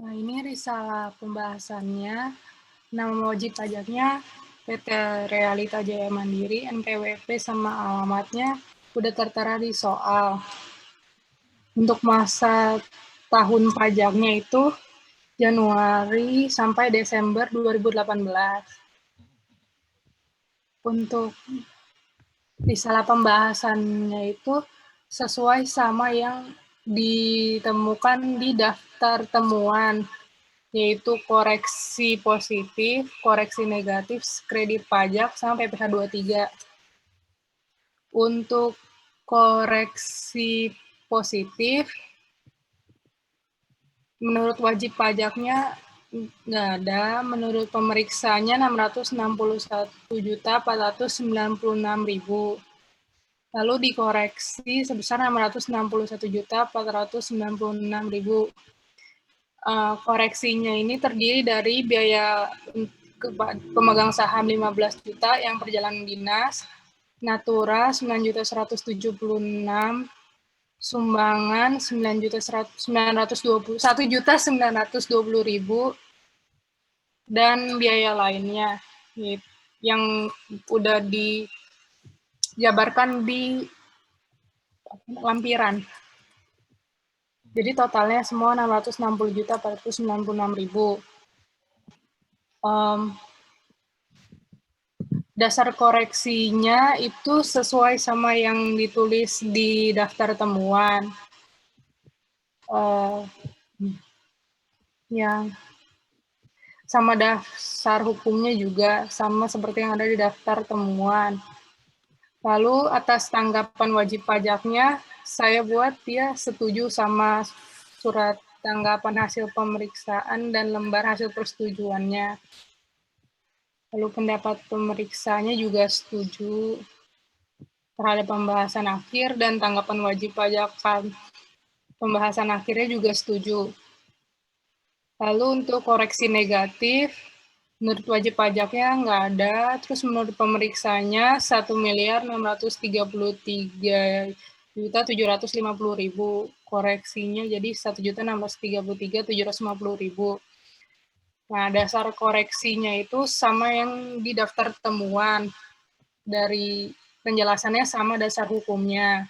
Nah, ini risalah pembahasannya. Nama wajib pajaknya PT Realita Jaya Mandiri, NPWP sama alamatnya udah tertera di soal. Untuk masa tahun pajaknya itu Januari sampai Desember 2018. Untuk risalah pembahasannya itu sesuai sama yang ditemukan di daftar temuan, yaitu koreksi positif, koreksi negatif, kredit pajak, sama PPh 23. Untuk koreksi positif, menurut wajib pajaknya nggak ada, menurut pemeriksanya 661.496.000. Lalu dikoreksi sebesar 661.496.000. Koreksinya ini terdiri dari biaya pemegang saham 15 juta yang perjalanan dinas, Natura 9.176, sumbangan 1.920.000 dan biaya lainnya yang udah dijabarkan di lampiran. Jadi totalnya semua 660.496.000. Dasar koreksinya itu sesuai sama yang ditulis di daftar temuan. Yang sama dasar hukumnya juga sama seperti yang ada di daftar temuan. Lalu atas tanggapan wajib pajaknya, saya buat dia setuju sama surat tanggapan hasil pemeriksaan dan lembar hasil persetujuannya. Lalu pendapat pemeriksanya juga setuju terhadap pembahasan akhir dan tanggapan wajib pajak pembahasan akhirnya juga setuju. Lalu untuk koreksi negatif, menurut wajib pajaknya nggak ada, terus menurut pemeriksanya 1.633.750.000, koreksinya jadi 1.633.750.000. Nah, dasar koreksinya itu sama yang di daftar temuan, dari penjelasannya sama dasar hukumnya.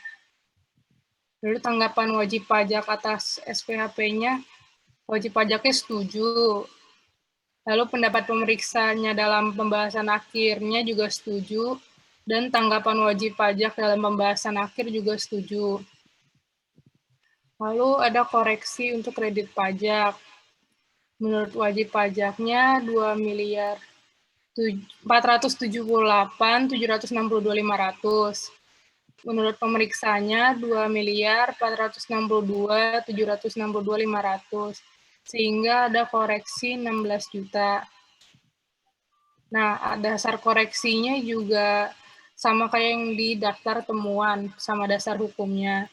Lalu tanggapan wajib pajak atas SPHP-nya, wajib pajaknya setuju. Lalu pendapat pemeriksanya dalam pembahasan akhirnya juga setuju, dan tanggapan wajib pajak dalam pembahasan akhir juga setuju. Lalu ada koreksi untuk kredit pajak. Menurut wajib pajaknya 2.478.762.500. Menurut pemeriksanya 2.462.762.500. Sehingga ada koreksi 16 juta. Nah, dasar koreksinya juga sama kayak yang di daftar temuan, sama dasar hukumnya.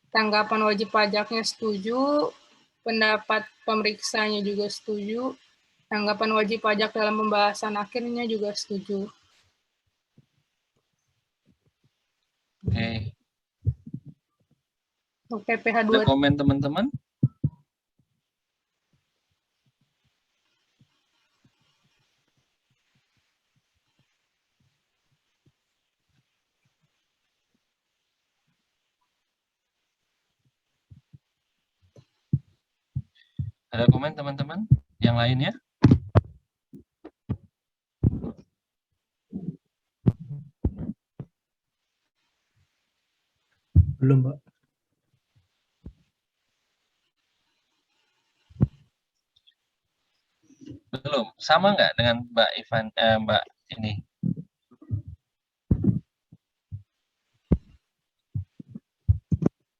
Tanggapan wajib pajaknya setuju, pendapat pemeriksanya juga setuju, tanggapan wajib pajak dalam pembahasan akhirnya juga setuju. Oke. Untuk PPh 2. Ada komen teman-teman? Ada komen teman-teman yang lainnya? Belum, Pak. Belum. Sama nggak dengan Mbak Ivan, Mbak ini?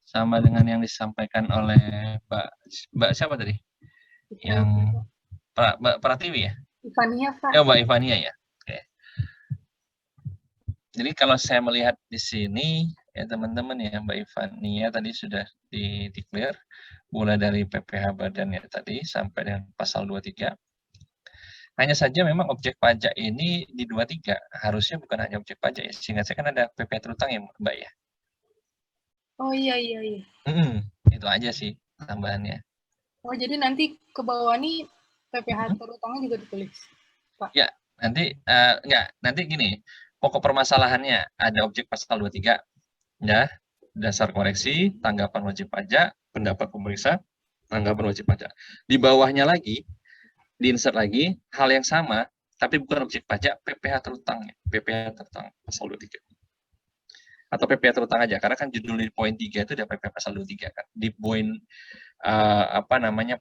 Sama dengan yang disampaikan oleh Mbak siapa tadi? Yang Mbak Pratiwi ya? Ivania, Pak. Ya, Mbak Ivania ya. Oke. Jadi kalau saya melihat di sini ya teman-teman ya, Mbak Ivania tadi sudah di-declare mulai dari PPh badannya tadi sampai dengan pasal 23. Hanya saja memang objek pajak ini di 23 harusnya bukan hanya objek pajak ya. Sehingga saya kan ada PPh terutang ya, Mbak ya. Oh iya. Itu aja sih tambahannya. Oh, jadi nanti ke bawah nih PPh terutangnya juga ditulis, Pak? Ya, nanti enggak, nanti gini, pokok permasalahannya ada objek pasal 23, ya, dasar koreksi, tanggapan wajib pajak, pendapat pemeriksa, tanggapan wajib pajak. Di bawahnya lagi, di-insert lagi, hal yang sama, tapi bukan objek pajak, PPh terutang, PPh terutang pasal 23. Atau PPh terutang aja, karena kan judul di poin 3 itu ada PPh pasal 23 kan. Di poin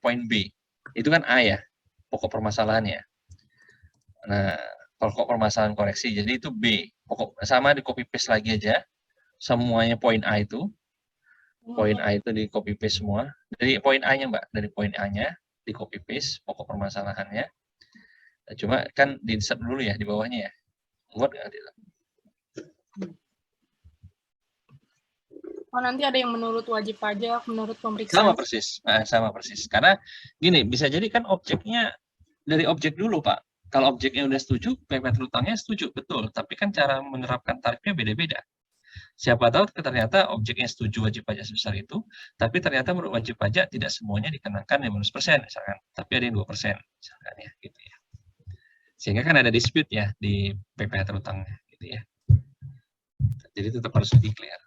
poin B, itu kan A ya, pokok permasalahannya. Nah, pokok permasalahan koreksi, jadi itu B. Pokok sama di copy paste lagi aja, semuanya poin A itu. Poin A itu di copy paste semua. Dari poin A-nya, Mbak, dari poin A-nya di copy paste pokok permasalahannya. Nah, cuma kan di-insert dulu ya di bawahnya ya. Muat nggak? Oh, nanti ada yang menurut wajib pajak, menurut Sama pemeriksaan. persis. Nah, sama persis. Karena gini, bisa jadi kan objeknya dari objek dulu, Pak. Kalau objeknya udah setuju, PPh terutangnya setuju, betul. Tapi kan cara menerapkan tarifnya beda-beda. Siapa tahu ternyata objeknya setuju wajib pajak sebesar itu, tapi ternyata menurut wajib pajak tidak semuanya dikenakan 15% misalkan, tapi ada yang 2% misalkan ya, gitu ya. Sehingga kan ada dispute ya di PPh terutangnya, gitu ya. Jadi tetap harus di-clear.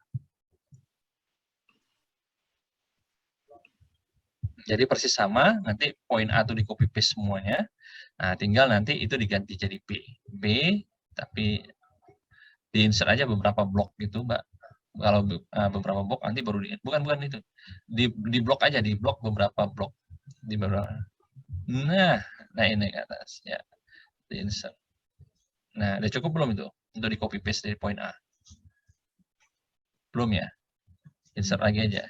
Jadi persis sama, nanti poin A itu di copy paste semuanya. Nah, tinggal nanti itu diganti jadi B. B, tapi di-insert aja beberapa blok gitu, Mbak. Kalau beberapa blok nanti baru bukan itu. Di blok aja, di blok beberapa blok. Di beberapa. Nah ini ke atas ya. Di-insert. Nah, udah cukup belum itu? Untuk di copy paste dari poin A. Belum ya? Insert lagi aja.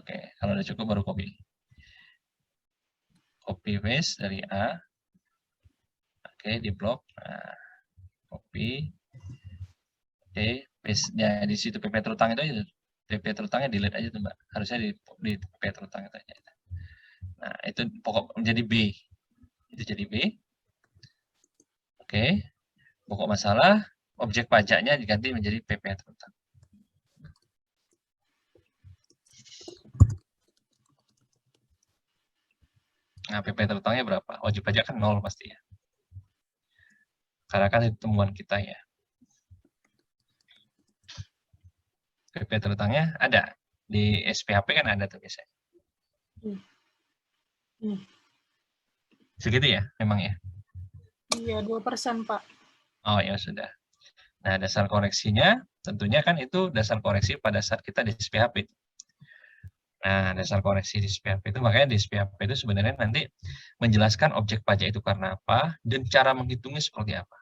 Oke, kalau udah cukup baru copy. Copy paste dari A. Oke, di blok. Nah, copy. Oke, paste ya di situ PP terutang itu aja. PP terutangnya delete aja tuh, Mbak. Harusnya di PP terutang itu aja. Nah, itu pokok menjadi B. Itu jadi B. Oke. Pokok masalah objek pajaknya diganti menjadi PPh terutang. Nah, PPh terutangnya berapa? Wajib pajak kan 0 pasti ya. Karena kan itu temuan kita ya. PPh terutangnya ada. Di SPHP kan ada tuh biasanya. Segitu ya, memang ya? Iya, 2%, Pak. Oh ya sudah. Nah, dasar koreksinya tentunya kan itu dasar koreksi pada saat kita di SPHP. Nah, dasar koreksi di SPHP itu makanya di SPHP itu sebenarnya nanti menjelaskan objek pajak itu karena apa dan cara menghitungnya seperti apa.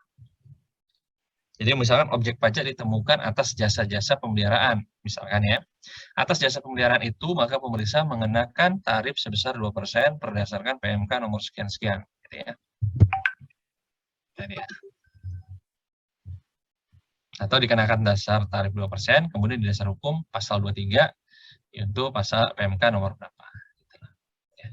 Jadi misalkan objek pajak ditemukan atas jasa-jasa pemeliharaan, misalkan ya. Atas jasa pemeliharaan itu, maka pemeriksa mengenakan tarif sebesar 2% berdasarkan PMK nomor sekian-sekian. Gitu ya. Jadi, ya. Atau dikenakan dasar tarif 2%, kemudian di dasar hukum pasal 23, yaitu pasal PMK nomor berapa. Gitu. Ya.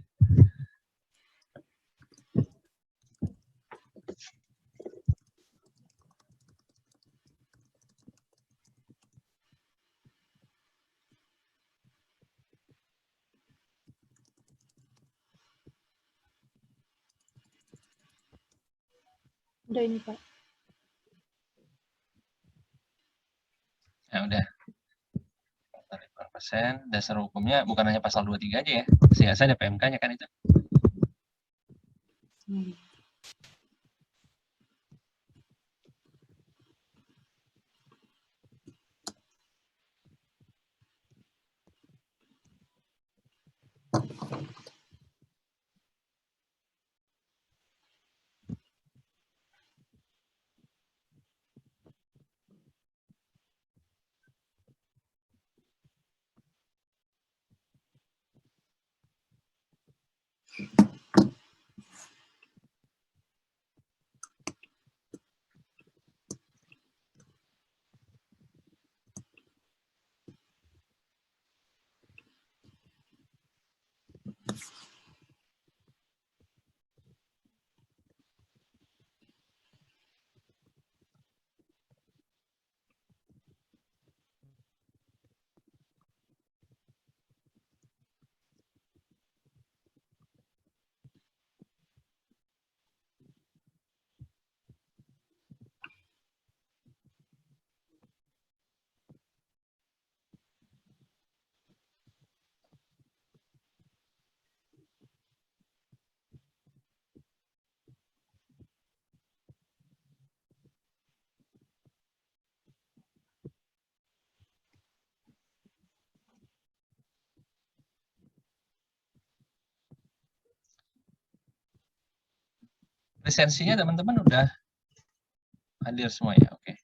Udah ini, Pak. Ya udah. Tarif 2%, dasar hukumnya bukan hanya pasal 23 aja ya. Sehingga ada PMK-nya kan itu. Lisensinya teman-teman udah hadir semua ya? Oke.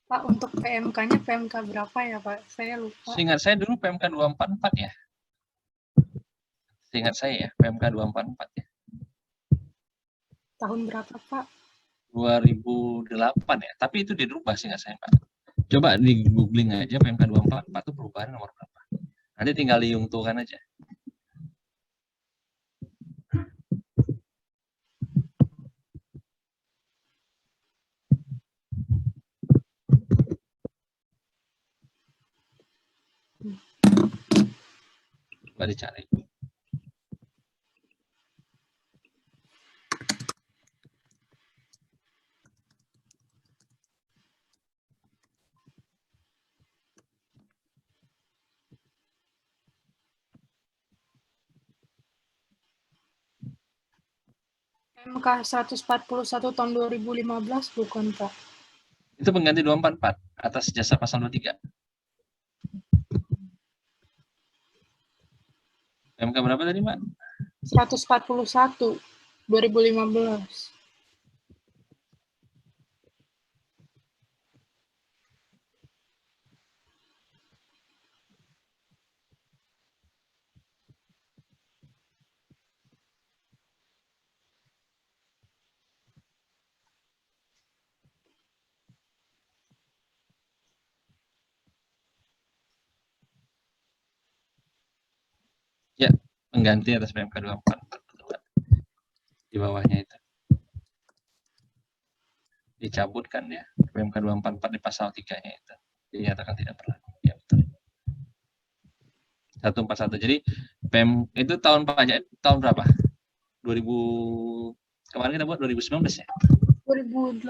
Pak, untuk PMK-nya PMK berapa ya, Pak? Saya lupa. Seingat saya dulu PMK 244 ya. Seingat saya ya, PMK 244 ya. Tahun berapa, Pak? 2008 ya. Tapi itu dirubah seingat saya, Pak. Coba di googling aja PMK 244 itu perubahan nomor berapa. Nanti tinggal diungtukan aja. Coba dicari. PMK 141 tahun 2015 bukan, Pak? Itu pengganti 244 atas jasa pasal 23. PMK berapa tadi, Pak? 141 2015. Ya, pengganti atas PMK 244. Di bawahnya itu. Dicabutkan ya. PMK 244 di pasal 3-nya itu. Dinyatakan tidak berlaku. Ya, betul. 141. Jadi itu tahun pajak tahun berapa? 2000 kemarin kita buat 2019 ya? 2018.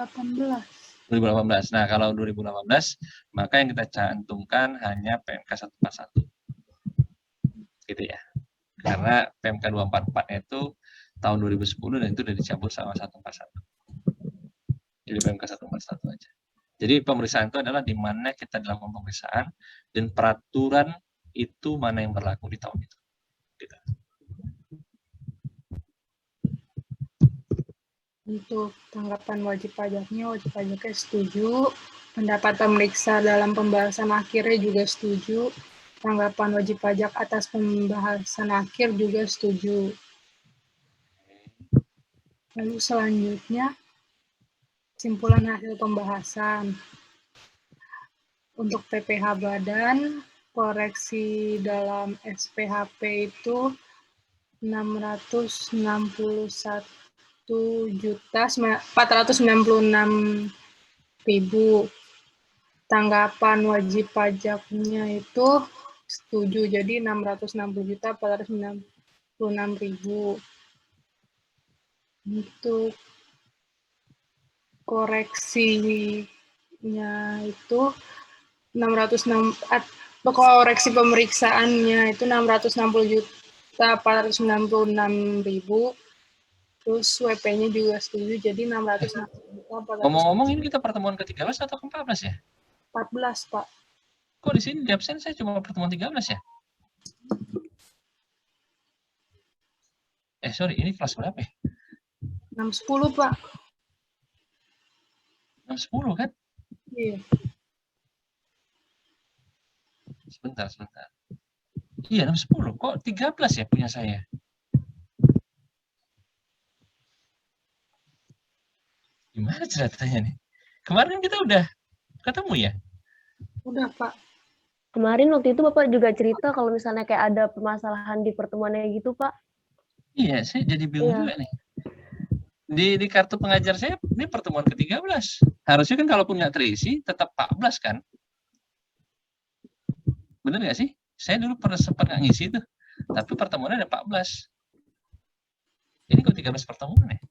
2018. Nah, kalau 2018 maka yang kita cantumkan hanya PMK 141. Gitu ya. Karena PMK 244 itu tahun 2010 dan itu sudah dicabut sama 141. Jadi PMK 141 aja. Jadi pemeriksaan itu adalah di mana kita dalam pemeriksaan dan peraturan itu mana yang berlaku di tahun itu. Gitu. Untuk tanggapan wajib pajaknya setuju. Pendapat pemeriksa dalam pembahasan akhirnya juga setuju. Tanggapan wajib pajak atas pembahasan akhir juga setuju. Lalu selanjutnya, kesimpulan hasil pembahasan. Untuk PPh Badan, koreksi dalam SPHP itu 691.496.000. Tanggapan wajib pajaknya itu setuju, jadi 660.496.000. Untuk koreksinya itu 606, koreksi pemeriksaannya itu 660.496.000. Terus WP-nya juga setuju, jadi 660.496.000. Ngomong-ngomong ini kita pertemuan ke-13 atau ke-14 ya? 14, Pak. Kok di sini di absen saya cuma pertemuan 13 ya? sorry, ini kelas berapa ya? 610, Pak. 610 kan? Iya. Sebentar. Iya, 610. Kok 13 ya punya saya? Gimana ceritanya nih? Kemarin kita udah ketemu ya? Udah, Pak. Kemarin waktu itu Bapak juga cerita kalau misalnya kayak ada permasalahan di pertemuannya gitu, Pak. Iya, saya jadi bingung Iya. juga nih. Di kartu pengajar saya, ini pertemuan ke-13. Harusnya kan kalaupun nggak terisi, tetap 14 kan? Bener nggak sih? Saya dulu pernah sempat nggak ngisi tuh. Tapi pertemuannya ada 14. Ini kok 13 pertemuan ya?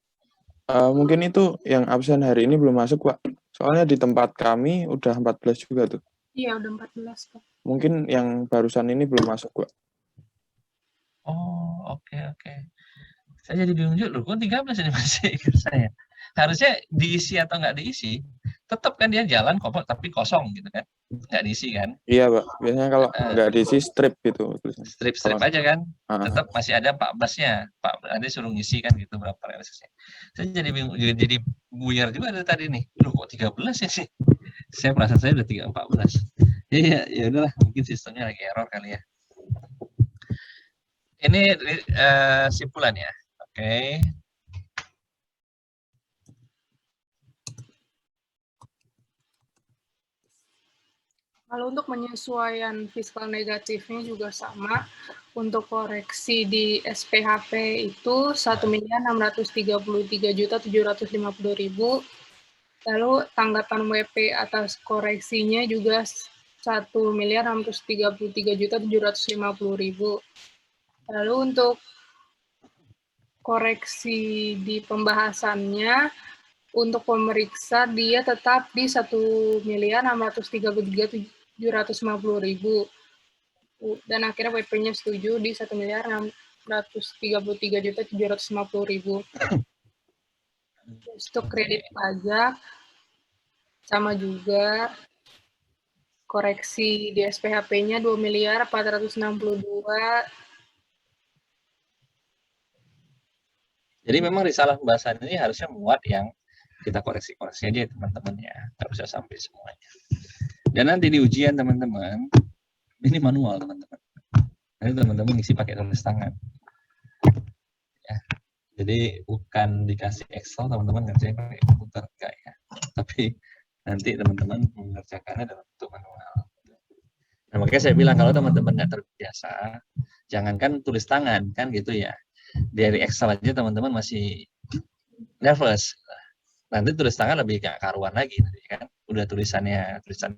Mungkin itu yang absen hari ini belum masuk, Pak. Soalnya di tempat kami udah 14 juga tuh. Iya, udah 14, Pak. Mungkin yang barusan ini belum masuk, Pak. Oh, oke. Saya jadi bingung juga loh, kok 13 ini masih ikut saya. Harusnya diisi atau nggak diisi, tetap kan dia jalan kok, tapi kosong gitu kan. Nggak diisi kan. Iya, Pak. Biasanya kalau nggak diisi strip gitu. Strip aja kan. Tetap masih ada 14-nya. Pak nanti suruh ngisi kan gitu berapa realisasinya. Saya jadi bingung, jadi buyar juga dari tadi nih. Loh kok 13 ya sih? Saya perasaan saya udah 14. Iya, ya udahlah, mungkin sistemnya lagi error kali ya. Ini simpulan ya. Oke. Kalau untuk penyesuaian fiskal negatifnya juga sama. Untuk koreksi di SPHP itu 1.633.750.000. Lalu tanggapan WP atas koreksinya juga 1.633.750.000. Lalu untuk koreksi di pembahasannya, untuk pemeriksa dia tetap di 1.633.750.000. Dan akhirnya WP-nya setuju di 1.633.750.000. Untuk kredit pajak sama juga, koreksi di SPHP-nya 2.462.000. Jadi memang risalah pembahasan ini harusnya muat yang kita koreksi-koreksi aja teman-teman ya, nggak usah sampai semuanya. Dan nanti di ujian teman-teman, ini manual teman-teman. Nanti teman-teman ngisi pakai tulis tangan. Ya. Jadi bukan dikasih Excel teman-teman ngerjain pakai komputer enggak ya. Tapi nanti teman-teman mengerjakannya dalam bentuk manual. Nah, makanya saya bilang kalau teman-teman nggak terbiasa, jangankan tulis tangan kan gitu ya. Dari Excel aja teman-teman masih nervous. Nanti tulis tangan lebih gak karuan lagi kan. Udah tulisan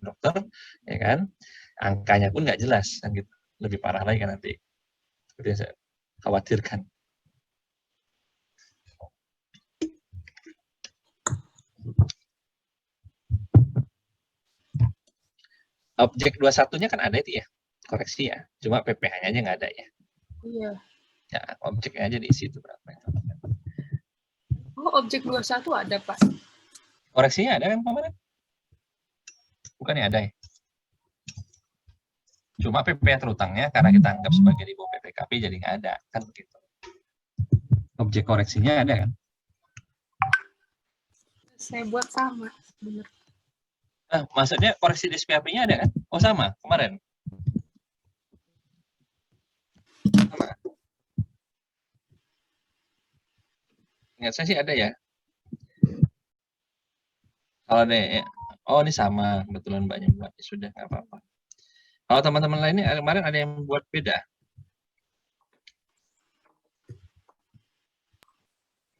dokter ya kan. Angkanya pun nggak jelas kan gitu. Lebih parah lagi kan nanti. Seperti yang saya khawatirkan. Objek 21-nya kan ada itu ya, koreksi ya. Cuma PPH-nya aja nggak ada ya. Iya. Ya, objeknya aja diisi itu berapa itu. Oh, objek 21 ada, Pak. Koreksinya ada kan kemarin? Bukannya ada ya? Cuma PPH terutangnya karena kita anggap sebagai di bawah PPKP jadi nggak ada, kan begitu. Objek koreksinya ada kan? Saya buat sama, benar. Maksudnya koreksi di SPHP-nya ada kan? Oh sama, kemarin. Sama. Ingat saya sih ada ya. Kalau ada ya, oh ini sama, kebetulan banyak buat, ya sudah nggak apa-apa. Kalau teman-teman lainnya kemarin ada yang buat beda.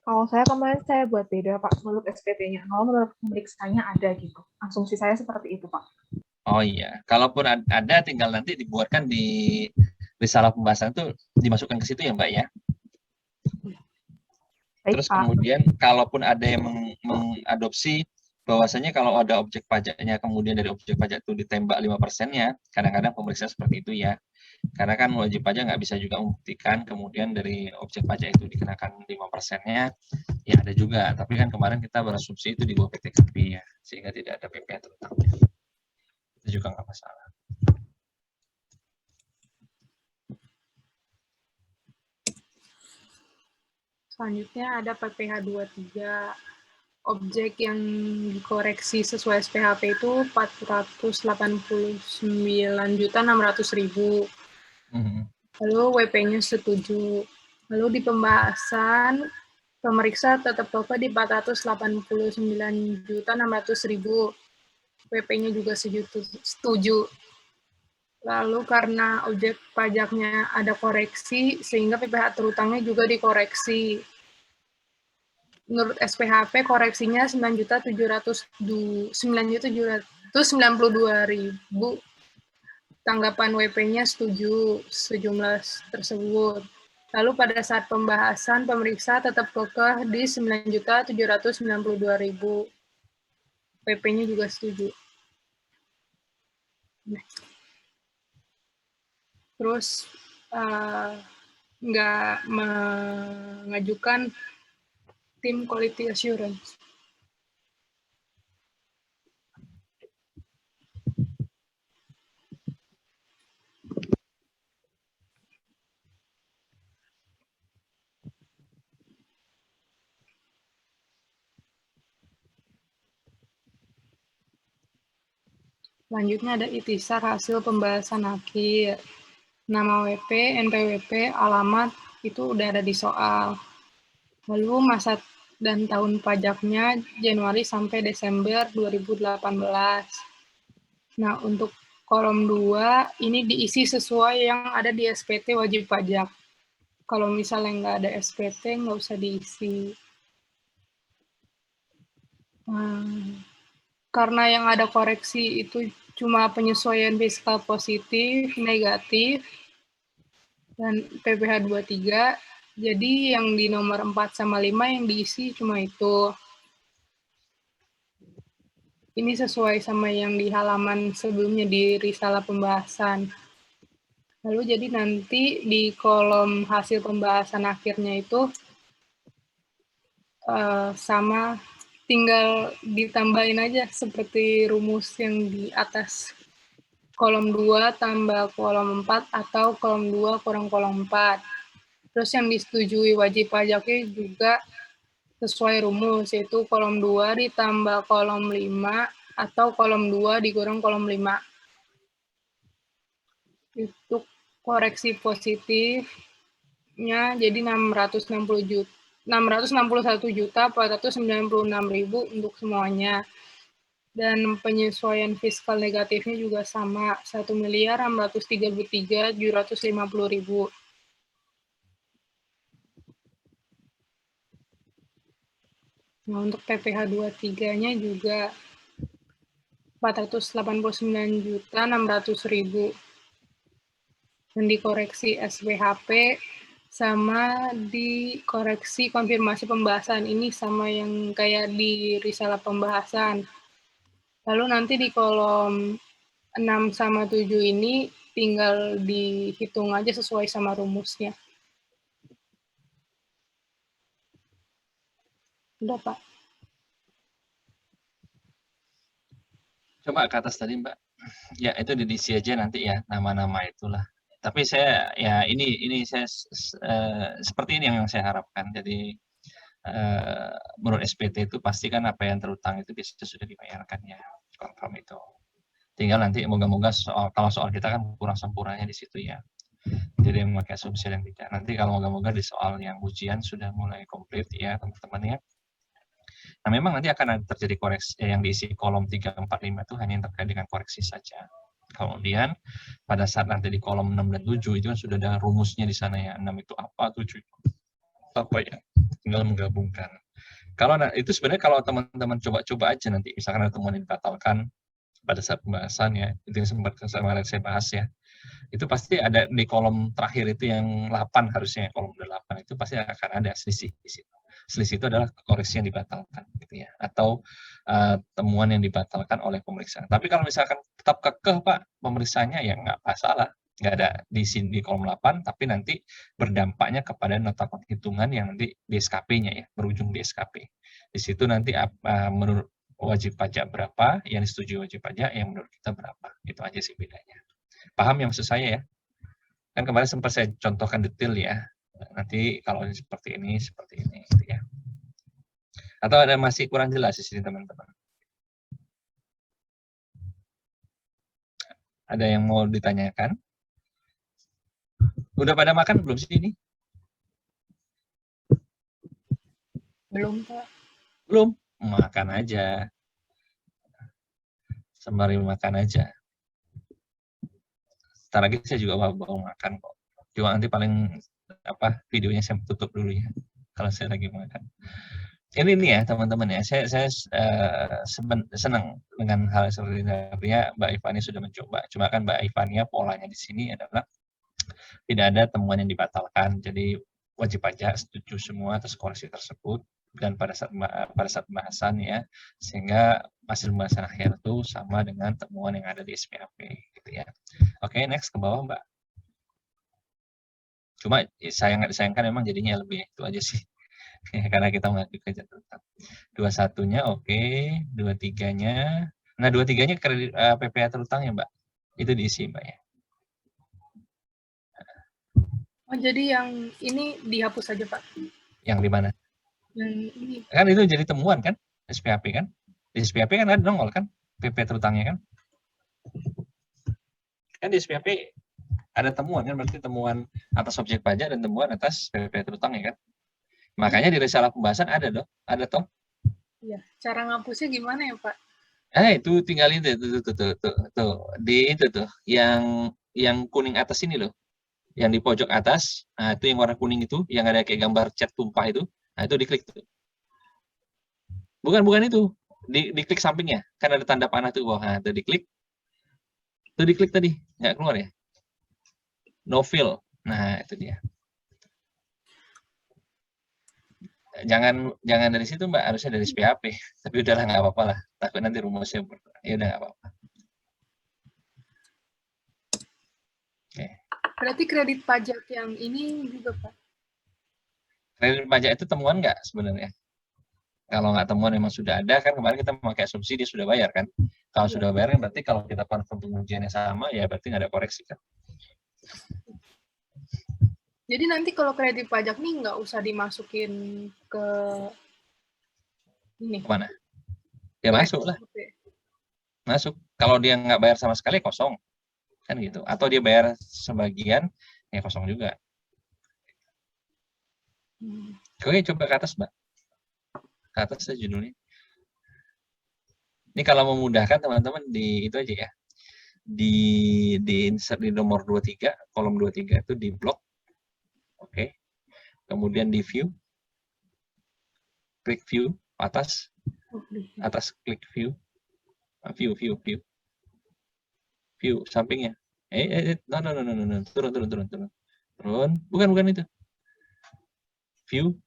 Kalau saya kemarin saya buat beda, Pak, menurut SPP-nya. Kalau menurut pemeriksanya ada gitu. Asumsi saya seperti itu, Pak. Oh iya, kalaupun ada tinggal nanti dibuatkan di risalah pembahasan itu dimasukkan ke situ ya Mbak ya. Baik, Terus Pak. kemudian kalaupun ada yang mengadopsi bahwasanya kalau ada objek pajaknya kemudian dari objek pajak itu ditembak 5%-nya, kadang-kadang pemeriksaan seperti itu ya. Karena kan wajib pajak nggak bisa juga membuktikan kemudian dari objek pajak itu dikenakan 5%-nya, ya ada juga. Tapi kan kemarin kita berasumsi itu di bawah PTKP ya, sehingga tidak ada PPh terutangnya. Itu juga nggak masalah. Selanjutnya ada PPh 23. Objek yang dikoreksi sesuai SPHP itu 489.600.000. Lalu WP-nya setuju. Lalu di pembahasan, pemeriksa tetap kokoh di 489.600.000. WP-nya juga setuju. Lalu karena objek pajaknya ada koreksi, sehingga PPh terutangnya juga dikoreksi. Menurut SPHP koreksinya 9.792.000. Tanggapan WP-nya setuju sejumlah tersebut. Lalu pada saat pembahasan, pemeriksa tetap kekeh di 9.792.000. WP-nya juga setuju. Terus nggak mengajukan tim quality assurance. Selanjutnya ada ikhtisar hasil pembahasan akhir. Nama WP, NPWP, alamat, itu udah ada di soal. Lalu masa dan tahun pajaknya Januari sampai Desember 2018. Nah, untuk kolom 2, ini diisi sesuai yang ada di SPT wajib pajak. Kalau misalnya nggak ada SPT, nggak usah diisi. Karena yang ada koreksi itu cuma penyesuaian fiskal positif, negatif, dan PPh 23, jadi yang di nomor 4 sama 5 yang diisi cuma itu. Ini sesuai sama yang di halaman sebelumnya di risalah pembahasan. Lalu jadi nanti di kolom hasil pembahasan akhirnya itu sama tinggal ditambahin aja seperti rumus yang di atas. Kolom 2 tambah kolom 4 atau kolom 2 kurang kolom 4. Terus yang disetujui wajib pajaknya juga sesuai rumus, yaitu kolom 2 ditambah kolom 5 atau kolom 2 dikurang kolom 5. Itu koreksi positifnya jadi 661.496.000 untuk semuanya. Dan penyesuaian fiskal negatifnya juga sama, 1.633.750.000. Nah, untuk PPh 23-nya juga 489.600.000. Dan dikoreksi SPHP sama dikoreksi konfirmasi pembahasan. Ini sama yang kayak di risalah pembahasan. Lalu nanti di kolom 6 sama 7 ini tinggal dihitung aja sesuai sama rumusnya. Udah, Pak. Coba ke atas tadi, Mbak. Ya, itu diisi aja nanti ya, nama-nama itulah. Tapi saya, ya ini saya seperti ini yang saya harapkan. Jadi, menurut SPT itu pasti kan apa yang terutang itu biasanya sudah dibayarkan ya, confirm itu. Tinggal nanti moga-moga kalau soal kita kan kurang sempurnanya di situ ya. Jadi memakai asumsi yang tidak. Nanti kalau moga-moga di soal yang ujian sudah mulai komplit ya teman-teman ya. Nah memang nanti akan terjadi koreksi yang diisi kolom 3, 4, 5 itu hanya yang terkait dengan koreksi saja. Kemudian pada saat nanti di kolom 6 dan 7 itu kan sudah ada rumusnya di sana ya. 6 itu apa, 7 itu apa ya. Tinggal menggabungkan. Kalau itu sebenarnya kalau teman-teman coba-coba aja nanti misalkan ada temuan yang dibatalkan pada saat pembahasan ya, itu yang sempat kemarin saya bahas ya. Itu pasti ada di kolom terakhir itu yang 8 harusnya, kolom 8 itu pasti akan ada selisih di situ. Selisih itu adalah koreksi yang dibatalkan gitu ya, atau temuan yang dibatalkan oleh pemeriksa. Tapi kalau misalkan tetap kekeh Pak pemeriksanya ya nggak masalah, nggak ada di sini di kolom 8, tapi nanti berdampaknya kepada nota penghitungan yang nanti di SKP-nya ya, berujung di SKP. Di situ nanti menurut wajib pajak berapa, yang disetujui wajib pajak, yang menurut kita berapa. Itu aja sih bedanya. Paham ya maksud saya ya? Kan kemarin sempat saya contohkan detail ya, Nanti kalau seperti ini gitu ya. Atau ada masih kurang jelas di sini teman-teman? Ada yang mau ditanyakan? Udah pada makan belum sih ini? Belum, Pak. Belum? Makan aja. Sembari makan aja. Ntar lagi saya juga mau makan kok. Cuma nanti paling videonya saya tutup dulu ya. Kalau saya lagi makan. Ini nih ya teman-teman ya. Saya senang dengan hal seperti ini. Artinya Mbak Ivani sudah mencoba. Cuma kan Mbak Ivani polanya di sini adalah tidak ada temuan yang dibatalkan. Jadi wajib pajak setuju semua atas koreksi tersebut. Dan pada saat pembahasan ya, sehingga hasil pembahasan akhir itu sama dengan temuan yang ada di SPAP gitu ya. Oke, next ke bawah Mbak. Cuma disayangkan memang jadinya lebih itu aja sih. Karena kita mengakui kerja tetap. 21-nya oke, 23-nya. Nah, 23-nya kredit PPh terutang ya Mbak. Itu diisi Mbak ya. Oh, jadi yang ini dihapus saja, Pak? Yang di mana? Yang ini. Kan itu jadi temuan kan? SPAP kan? Di SPAP kan ada nongol kan? PP terutangnya kan? Kan di SPAP ada temuan kan? Berarti temuan atas objek pajak dan temuan atas PP terutangnya kan? Makanya di risalah pembahasan ada dong, ada toh. Iya, cara ngapusnya gimana ya, Pak? Itu tinggal itu tuh. Di itu tuh, yang kuning atas ini loh. Yang di pojok atas, nah itu yang warna kuning itu, yang ada kayak gambar cat tumpah itu. Nah, itu diklik tuh. Bukan itu. Diklik sampingnya, kan ada tanda panah tuh. Wah, nah, itu diklik. Itu diklik tadi, nggak keluar ya. No fill. Nah, itu dia. Jangan dari situ Mbak, harusnya dari SPAP. Tapi udahlah nggak apa-apa lah. Takut nanti rumusnya ya udah nggak apa-apa. Oke. Berarti kredit pajak yang ini juga, Pak? Kredit pajak itu temuan nggak sebenarnya? Kalau nggak temuan memang sudah ada kan, kemarin kita memakai asumsi dia sudah bayar kan. Kalau sudah bayar berarti kalau kita confirm pengujiannya sama ya berarti nggak ada koreksi kan. Jadi nanti kalau kredit pajak nih nggak usah dimasukin ke ini. Kemana? Ya masuk lah. Masuk. Kalau dia nggak bayar sama sekali kosong. Kan gitu. Atau dia bayar sebagian, ya kosong juga. Oke, coba ke atas Mbak. Ke atas saja judulnya. Ini kalau memudahkan teman-teman di itu aja ya. Di insert di nomor 23, kolom 23 itu di blok. Oke. Kemudian di view. Klik view atas klik view. View sampingnya. No. Turun. Bukan itu.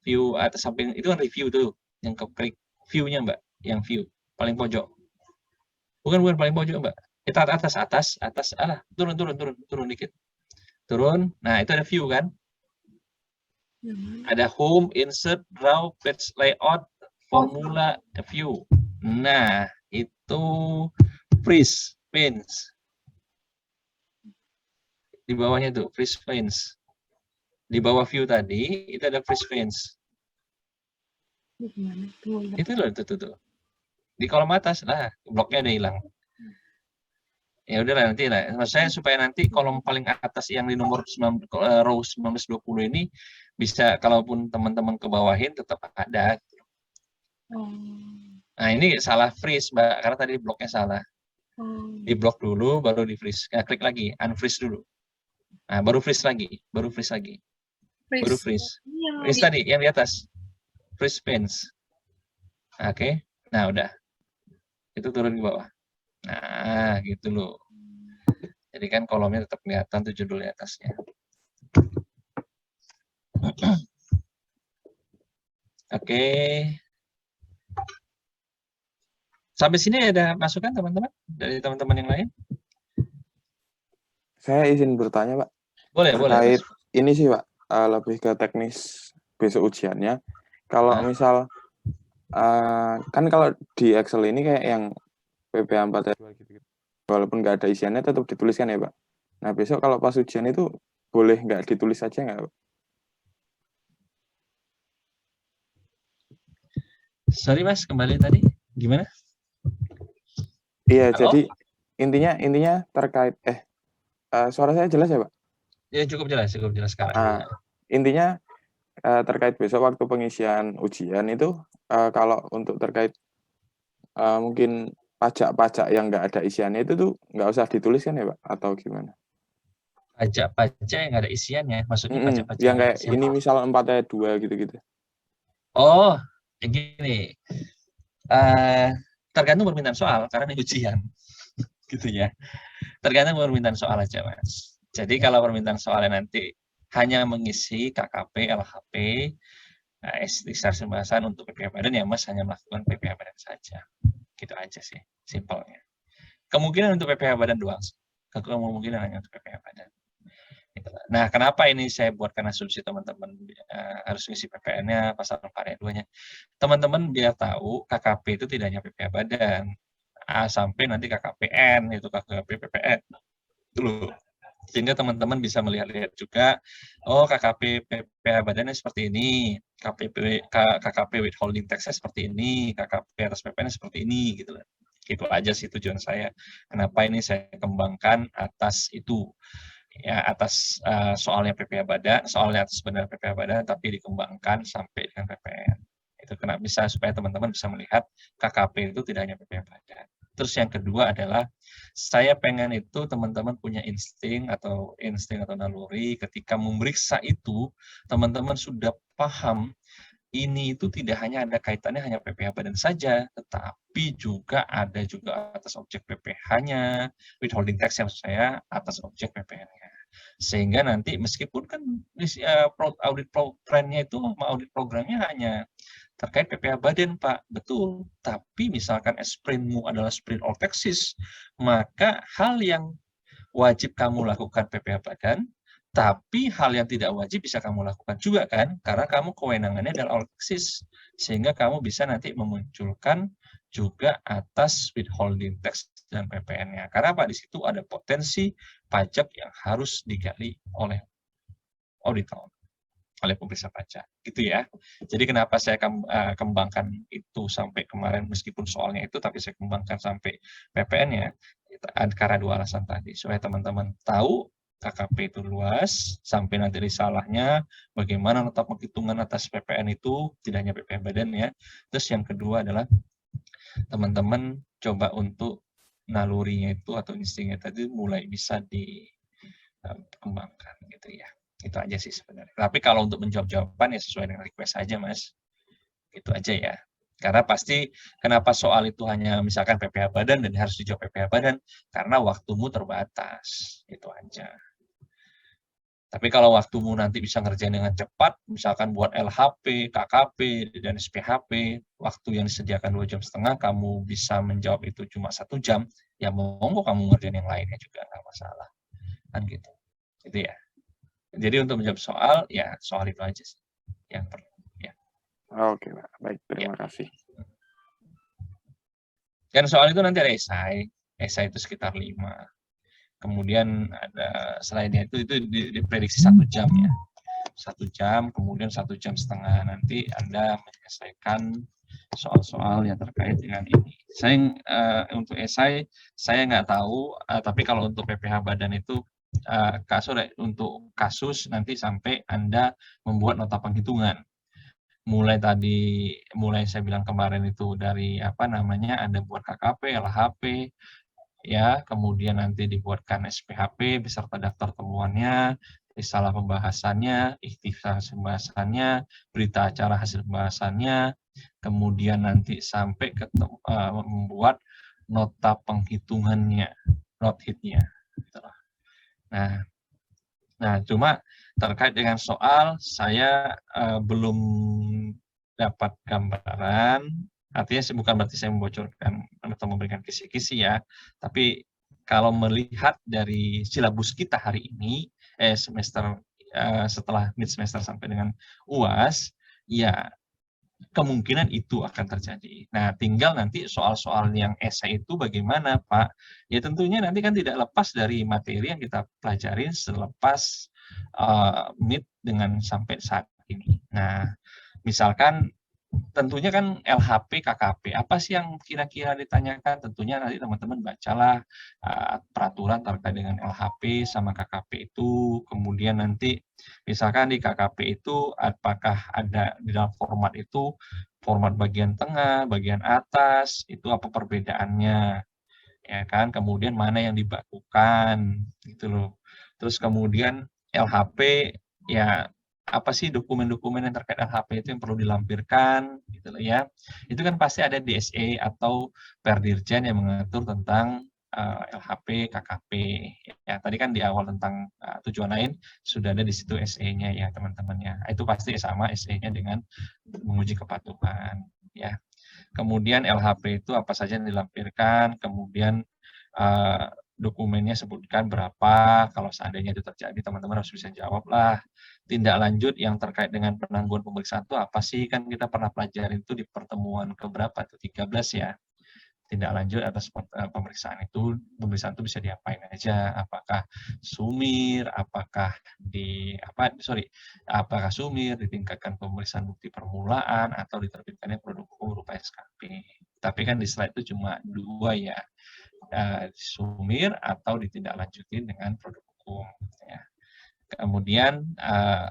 View atas samping itu kan review tuh. Yang klik view-nya Mbak, yang view paling pojok. Bukan paling pojok Mbak. Kita atas. Turun dikit. Turun. Nah, itu ada view kan? Ada home, insert, draw, page layout, formula, view. Nah, itu freeze panes. Di bawahnya tuh freeze panes. Di bawah view tadi itu ada freeze panes. Itu loh tuh. Di kolom atas lah, bloknya udah hilang. Ya udahlah nanti lah. Maksud saya supaya nanti kolom paling atas yang di nomor row 1920 ini bisa kalaupun teman-teman ke bawahin tetap ada. Nah, ini salah freeze, Mbak, karena tadi bloknya salah. Di blok dulu baru di freeze. Klik lagi, unfreeze dulu. Nah, baru freeze lagi. Baru freeze. Freeze tadi yang di atas. Freeze panes. Oke. Nah, udah. Itu turun ke bawah. Nah, gitu loh. Jadi kan kolomnya tetap kelihatan tuh judul di atasnya. Oke. Sampai sini ada masukan teman-teman? Dari teman-teman yang lain? Saya izin bertanya, Pak. Boleh. Terkait ini sih, Pak, lebih ke teknis besok ujiannya. Kalau misal, kan kalau di Excel ini kayak yang PPh 4 gitu. Walaupun nggak ada isiannya tetap dituliskan ya, Pak. Nah, besok kalau pas ujian itu boleh nggak ditulis aja nggak, Pak? Sorry Mas, kembali tadi gimana? Iya, Halo? jadi intinya terkait suara saya jelas ya, Pak? Ya cukup jelas sekarang. Intinya terkait besok waktu pengisian ujian itu kalau untuk terkait mungkin pajak-pajak yang nggak ada isiannya itu tuh nggak usah ditulis kan ya, Pak? Atau gimana? Pajak-pajak yang ada isiannya, maksudnya pajak-pajak Yang yang ada kayak isiannya. ini misal 4 ayat 2 gitu-gitu. Oh, yang gini. Tergantung permintaan soal karena ini ujian. Gitu ya. Tergantung permintaan soal aja, Mas. Jadi kalau permintaan soalnya nanti hanya mengisi KKP, LHP, ikhtisar pembahasan untuk PPh Badan, ya Mas hanya melakukan PPh Badan saja. Gitu aja sih, simpelnya. Kemungkinan untuk PPh Badan doang. Kemungkinan hanya untuk PPh Badan. Nah, kenapa ini saya buatkan asumsi teman-teman harus ngisi PPN-nya, pasal 4 ayat 2-nya. Teman-teman biar tahu KKP itu tidak hanya PPh Badan. Sampai nanti KKPN, itu KKP PPN. Dulu. Sehingga teman-teman bisa melihat-lihat juga, oh KKP PPh Badannya seperti ini, KKP withholding tax-nya seperti ini, KKP atas PPN seperti ini, gitu. Itu aja sih tujuan saya. Kenapa ini saya kembangkan atas itu. Ya, atas soalnya PPh Badan, soalnya atas benar PPh Badan, tapi dikembangkan sampai dengan PPN. Itu kenapa bisa supaya teman-teman bisa melihat KKP itu tidak hanya PPh Badan. Terus yang kedua adalah saya pengen itu teman-teman punya insting atau naluri ketika memeriksa itu teman-teman sudah paham ini itu tidak hanya ada kaitannya hanya PPh Badan saja, tetapi juga ada juga atas objek PPh-nya, withholding tax yang saya atas objek PPN-nya. Sehingga nanti meskipun kan audit plan-nya itu sama audit programnya hanya terkait PPh Badan, Pak, betul. Tapi misalkan sprintmu adalah sprint all taxes, maka hal yang wajib kamu lakukan PPh Badan, tapi hal yang tidak wajib bisa kamu lakukan juga kan, karena kamu kewenangannya adalah all taxes, sehingga kamu bisa nanti memunculkan juga atas withholding tax dan PPN-nya. Karena apa? Di situ ada potensi pajak yang harus digali oleh auditor, oleh pemeriksa pajak, gitu ya. Jadi kenapa saya kembangkan itu sampai kemarin, meskipun soalnya itu, tapi saya kembangkan sampai PPN-nya, karena dua alasan tadi, supaya teman-teman tahu KKP itu luas, sampai nanti risalahnya, bagaimana nota penghitungan atas PPN itu, tidak hanya PPh Badan ya. Terus yang kedua adalah, teman-teman coba untuk nalurinya itu, atau instingnya tadi, mulai bisa dikembangkan, gitu ya. Itu aja sih sebenarnya. Tapi kalau untuk menjawab jawaban ya sesuai dengan request aja, Mas. Itu aja ya. Karena pasti kenapa soal itu hanya misalkan PPh Badan dan harus dijawab PPh Badan, karena waktumu terbatas. Itu aja. Tapi kalau waktumu nanti bisa ngerjain dengan cepat, misalkan buat LHP, KKP, dan SPHP, waktu yang disediakan 2,5 jam, kamu bisa menjawab itu cuma 1 jam, ya monggo kamu ngerjain yang lainnya juga, nggak masalah. Kan gitu. Gitu ya. Jadi untuk menjawab soal, ya soal itu aja sih yang perlu. Ya. Oke, Pak. Baik, terima kasih. Dan soal itu nanti ada esai itu sekitar 5. Kemudian ada selainnya itu diprediksi 1 jam ya. 1 jam, kemudian 1,5 jam nanti Anda menyelesaikan soal-soal yang terkait dengan ini. Saya untuk esai saya nggak tahu, tapi kalau untuk PPh Badan itu untuk kasus nanti sampai Anda membuat nota penghitungan. Mulai saya bilang kemarin itu dari Anda buat KKP, LHP, ya, kemudian nanti dibuatkan SPHP beserta daftar temuannya, risalah pembahasannya, ikhtisar pembahasannya, berita acara hasil pembahasannya, kemudian nanti sampai ke membuat nota penghitungannya, note hit-nya. Nah, cuma terkait dengan soal, saya belum dapat gambaran, artinya bukan berarti saya membocorkan atau memberikan kisi-kisi ya, tapi kalau melihat dari silabus kita hari ini, semester setelah mid semester sampai dengan UAS, ya kemungkinan itu akan terjadi. Nah, tinggal nanti soal-soal yang esai itu bagaimana, Pak? Ya tentunya nanti kan tidak lepas dari materi yang kita pelajari selepas mid dengan sampai saat ini. Nah, misalkan tentunya kan LHP, KKP. Apa sih yang kira-kira ditanyakan? Tentunya nanti teman-teman bacalah peraturan terkait dengan LHP sama KKP itu. Kemudian nanti misalkan di KKP itu apakah ada di dalam format itu, format bagian tengah, bagian atas, itu apa perbedaannya? Ya kan? Kemudian mana yang dibakukan gitu loh. Terus kemudian LHP ya apa sih dokumen-dokumen yang terkait LHP itu yang perlu dilampirkan gitu loh ya. Itu kan pasti ada di SE atau Perdirjen yang mengatur tentang LHP, KKP. Ya, tadi kan di awal tentang tujuan lain sudah ada di situ SE-nya ya teman-teman ya. Itu pasti sama SE-nya dengan menguji kepatuhan ya. Kemudian LHP itu apa saja yang dilampirkan, kemudian dokumennya sebutkan berapa, kalau seandainya itu terjadi teman-teman harus bisa jawab lah. Tindak lanjut yang terkait dengan penangguhan pemeriksaan itu apa sih, kan kita pernah pelajarin itu di pertemuan keberapa tuh, 13 ya. Tindak lanjut atas pemeriksaan itu bisa diapain aja, apakah sumir, apakah sumir, ditingkatkan pemeriksaan bukti permulaan, atau diterbitkannya produk hukum berupa SKP. Tapi kan di slide itu cuma 2 ya, sumir atau ditindaklanjuti dengan produk hukum. Ya. Kemudian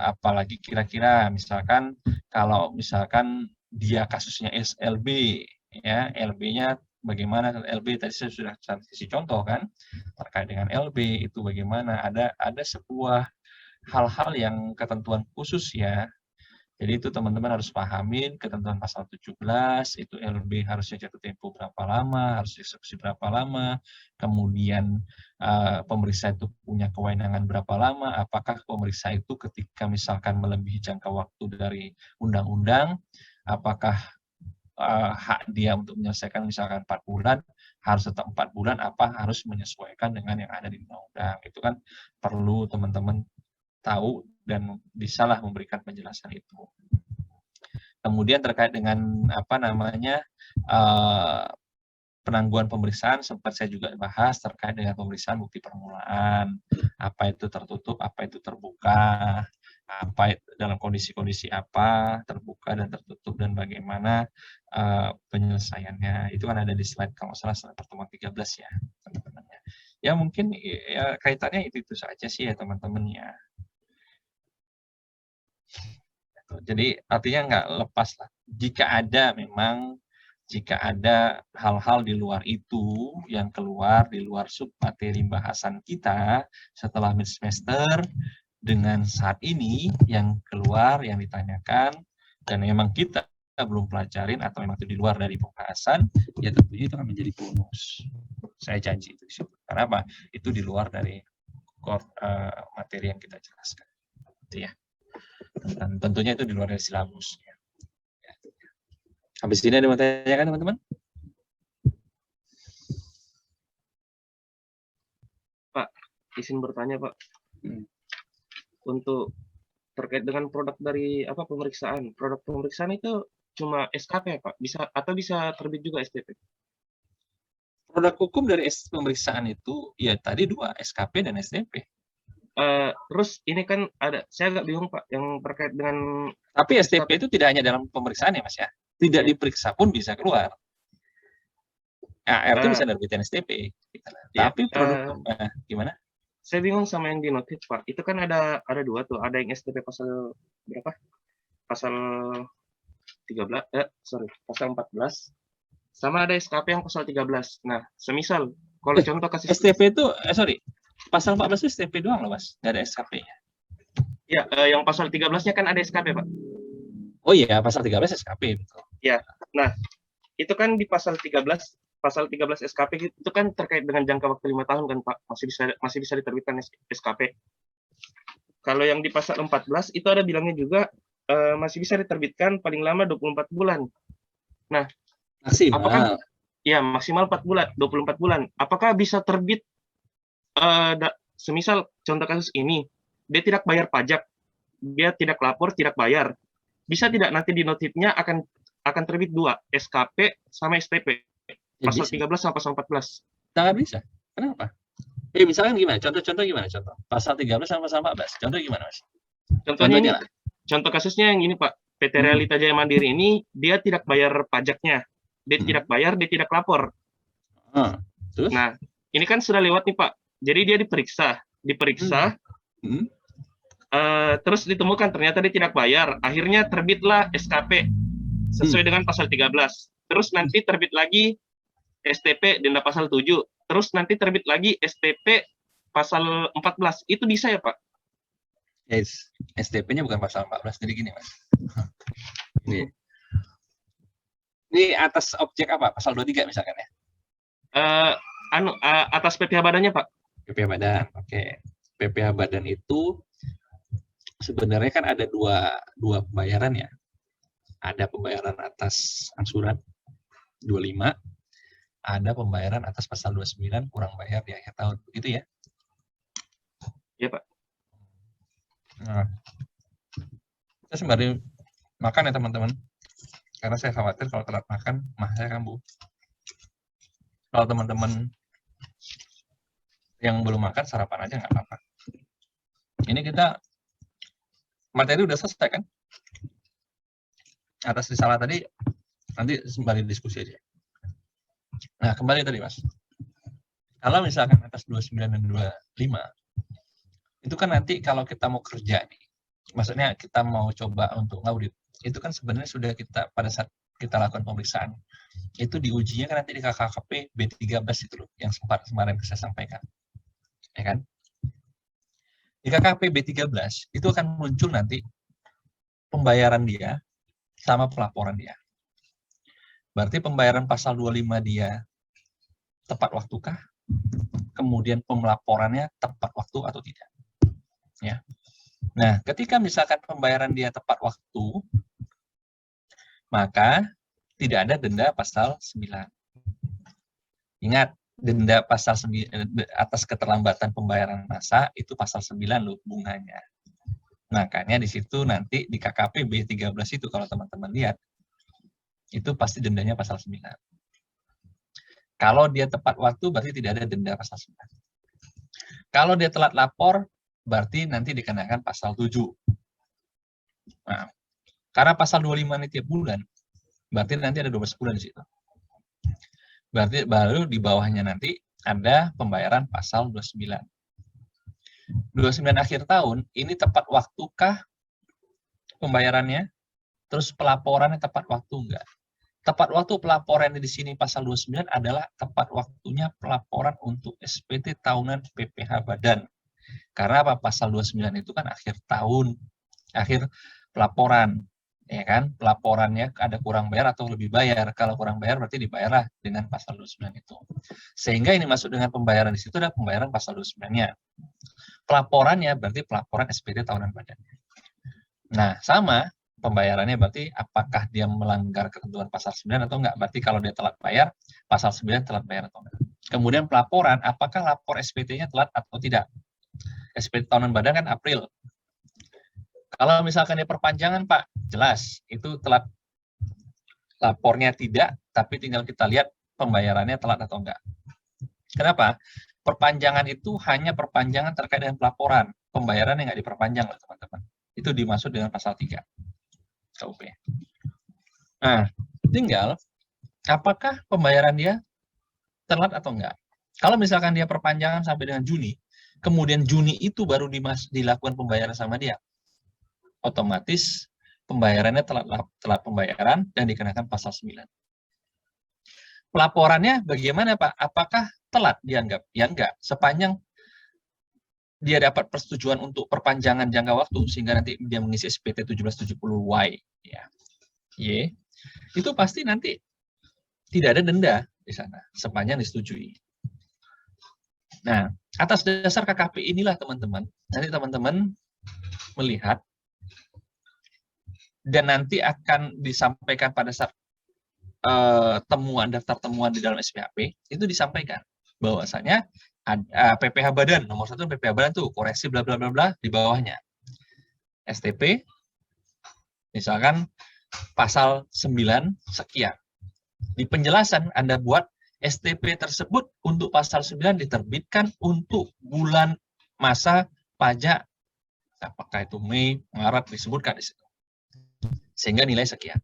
apalagi kira-kira misalkan kalau misalkan dia kasusnya SLB, ya LB-nya bagaimana? LB tadi saya sudah kasih contoh kan terkait dengan LB itu bagaimana? Ada sebuah hal-hal yang ketentuan khusus ya. Jadi itu teman-teman harus pahamin ketentuan pasal 17, itu LB harusnya jatuh tempo berapa lama, harus eksekusi berapa lama, kemudian pemeriksa itu punya kewenangan berapa lama, apakah pemeriksa itu ketika misalkan melebihi jangka waktu dari undang-undang, apakah hak dia untuk menyelesaikan misalkan 4 bulan, harus tetap 4 bulan, apa harus menyesuaikan dengan yang ada di undang-undang. Itu kan perlu teman-teman tahu dan bisalah memberikan penjelasan itu. Kemudian terkait dengan penangguhan pemeriksaan, sempat saya juga bahas terkait dengan pemeriksaan bukti permulaan, apa itu tertutup, apa itu terbuka, apa itu, dalam kondisi-kondisi apa terbuka dan tertutup, dan bagaimana penyelesaiannya. Itu kan ada di slide kalau salah pertemuan 13 ya teman-teman. Ya mungkin ya, kaitannya itu saja sih ya teman-teman ya. Jadi artinya nggak lepas lah. Jika ada hal-hal di luar itu yang keluar di luar submateri bahasan kita setelah mid semester dengan saat ini yang keluar yang ditanyakan dan memang kita belum pelajarin atau memang itu di luar dari pembahasan, ya tentunya itu akan menjadi bonus. Saya janji itu. Karena apa? Itu di luar dari core materi yang kita jelaskan. Itu ya. Dan tentunya itu di luar dari silabus. Habis ini ada yang mau tanyakan teman-teman? Pak, izin bertanya Pak. Untuk terkait dengan produk dari pemeriksaan, produk pemeriksaan itu cuma SKP Pak, bisa terbit juga STP. Produk hukum dari pemeriksaan itu ya tadi 2, SKP dan STP. Terus ini kan ada, saya agak bingung Pak, yang terkait dengan. Tapi STP itu tidak hanya dalam pemeriksaan ya Mas ya, tidak diperiksa pun bisa keluar. AR itu bisa nerbitin STP. Ya, tapi produk gimana? Saya bingung sama yang di notif Pak. Itu kan ada 2 tuh, ada yang STP pasal berapa? Pasal 14, sama ada SKP yang pasal 13. Nah, semisal kalau contoh kasus STP itu pasal 14 itu STP doang loh Mas, nggak ada SKP-nya. Ya, yang pasal 13-nya kan ada SKP Pak. Oh iya, pasal 13 SKP betul. Ya, nah itu kan di pasal 13 SKP itu kan terkait dengan jangka waktu 5 tahun kan Pak, masih bisa diterbitkan SKP. Kalau yang di pasal 14 itu ada bilangnya juga masih bisa diterbitkan paling lama 24 bulan. Nah, apakah maksimal 4 bulan, 24 bulan. Apakah bisa terbit semisal contoh kasus ini, dia tidak bayar pajak, dia tidak lapor, tidak bayar. Bisa tidak nanti di notifnya akan terbit 2, SKP sama STP. Pasal 13 sama pasal 14. Sangat bisa. Kenapa? Misalkan gimana? Contoh gimana? Contoh. Pasal 13 sama pasal 14. Contoh gimana, Mas? Contohnya ini, contoh kasusnya yang ini, Pak. PT Realita Jaya Mandiri ini dia tidak bayar pajaknya. Dia tidak bayar, dia tidak lapor. Terus? Nah, ini kan sudah lewat nih Pak. Jadi dia diperiksa, terus ditemukan ternyata dia tidak bayar. Akhirnya terbitlah SKP sesuai dengan pasal 13. Terus nanti terbit lagi STP denda pasal 7. Terus nanti terbit lagi STP pasal 14. Itu bisa ya Pak? Yes. STP-nya bukan pasal 14, jadi gini Mas. Ini atas objek apa? Pasal 23 misalkan ya? Atas PPh badannya Pak. PPh badan, oke. PPh badan itu sebenarnya kan ada dua pembayaran ya. Ada pembayaran atas angsuran 25, ada pembayaran atas pasal 29 kurang bayar di akhir tahun, begitu ya? Iya Pak. Nah, kita sembari makan ya teman-teman, karena saya khawatir kalau telat makan, mah saya kambuh. Kalau teman-teman yang belum makan, sarapan aja nggak apa-apa. Ini kita materi udah selesai kan? Atas risalah tadi, nanti sembari diskusi aja. Nah, kembali tadi Mas. Kalau misalkan atas 29 dan 25, itu kan nanti kalau kita mau kerja nih, maksudnya kita mau coba untuk ngaudit, itu kan sebenarnya sudah kita pada saat kita lakukan pemeriksaan, itu diujinya kan nanti di KKKP B13 itu loh, yang sempat kemarin saya sampaikan. Ya kan? Di KKP B13 itu akan muncul nanti pembayaran dia sama pelaporan dia. Berarti pembayaran pasal 25 dia tepat waktukah? Kemudian pemelaporannya tepat waktu atau tidak? Ya. Nah, ketika misalkan pembayaran dia tepat waktu, maka tidak ada denda pasal 9. Ingat, denda pasal 9 atas keterlambatan pembayaran massa itu pasal 9 loh bunganya. Makanya di situ nanti di KKP B13 itu kalau teman-teman lihat, itu pasti dendanya pasal 9. Kalau dia tepat waktu berarti tidak ada denda pasal 9. Kalau dia telat lapor, berarti nanti dikenakan pasal 7. Nah, karena pasal 25 ini tiap bulan, berarti nanti ada 12 bulan di situ. Berarti baru di bawahnya nanti ada pembayaran pasal 29. 29 akhir tahun, ini tepat waktukah pembayarannya? Terus pelaporannya tepat waktu enggak? Tepat waktu pelaporan di sini pasal 29 adalah tepat waktunya pelaporan untuk SPT tahunan PPh badan. Karena apa? Pasal 29 itu kan akhir tahun, akhir pelaporan, ya kan? Pelaporannya ada kurang bayar atau lebih bayar. Kalau kurang bayar berarti dibayarlah dengan pasal 29 itu. Sehingga ini masuk dengan pembayaran di situ ada pembayaran pasal 29-nya. Pelaporannya berarti pelaporan SPT tahunan badan. Nah, sama pembayarannya berarti apakah dia melanggar ketentuan pasal 9 atau enggak. Berarti kalau dia telat bayar, pasal 9 telat bayar atau enggak. Kemudian pelaporan, apakah lapor SPT-nya telat atau tidak. SPT tahunan badan kan April. Kalau misalkan dia perpanjangan Pak, jelas itu telat. Lapornya tidak, tapi tinggal kita lihat pembayarannya telat atau enggak. Kenapa? Perpanjangan itu hanya perpanjangan terkait dengan pelaporan. Pembayaran yang enggak diperpanjang loh teman-teman. Itu dimaksud dengan pasal 3 KUP. Nah, tinggal apakah pembayaran dia telat atau enggak. Kalau misalkan dia perpanjangan sampai dengan Juni, kemudian Juni itu baru dilakukan pembayaran sama dia, otomatis pembayarannya telat pembayaran dan dikenakan pasal 9. Pelaporannya bagaimana Pak? Apakah telat dianggap? Ya enggak. Sepanjang dia dapat persetujuan untuk perpanjangan jangka waktu sehingga nanti dia mengisi SPT 1770Y ya. Y. Itu pasti nanti tidak ada denda di sana sepanjang disetujui. Nah, atas dasar KKP inilah teman-teman, nanti teman-teman melihat dan nanti akan disampaikan pada saat daftar temuan di dalam SPHP itu disampaikan bahwasanya PPh badan nomor 1 PPh badan tuh koreksi bla bla bla bla di bawahnya STP misalkan pasal 9 sekian di penjelasan Anda buat STP tersebut untuk pasal 9 diterbitkan untuk bulan masa pajak apakah itu Mei Maret disebutkan di situ sehingga nilai sekian.